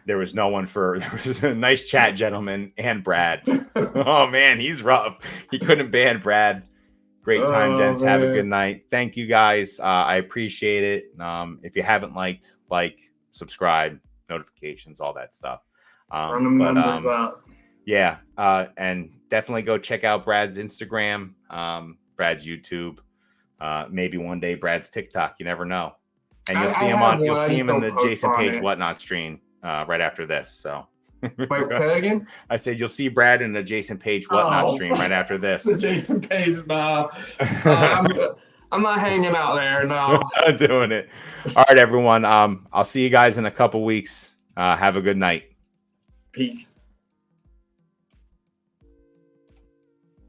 there was no one there was a nice chat, gentlemen, and Brad. Oh, man, he's rough. He couldn't ban Brad. Great time, gents. Man. Have a good night. Thank you, guys. I appreciate it. If you haven't liked, subscribe, notifications, all that stuff. Run them numbers up. Yeah, and definitely go check out Brad's Instagram, Brad's YouTube. Maybe one day Brad's TikTok. You never know. And you'll see him in the Jason Page Whatnot stream right after this. So wait, say that again? I said you'll see Brad in the Jason Page Whatnot stream right after this. The Jason Page, no. I'm not hanging out there, no. I'm doing it. All right, everyone. I'll see you guys in a couple weeks. Have a good night. Peace.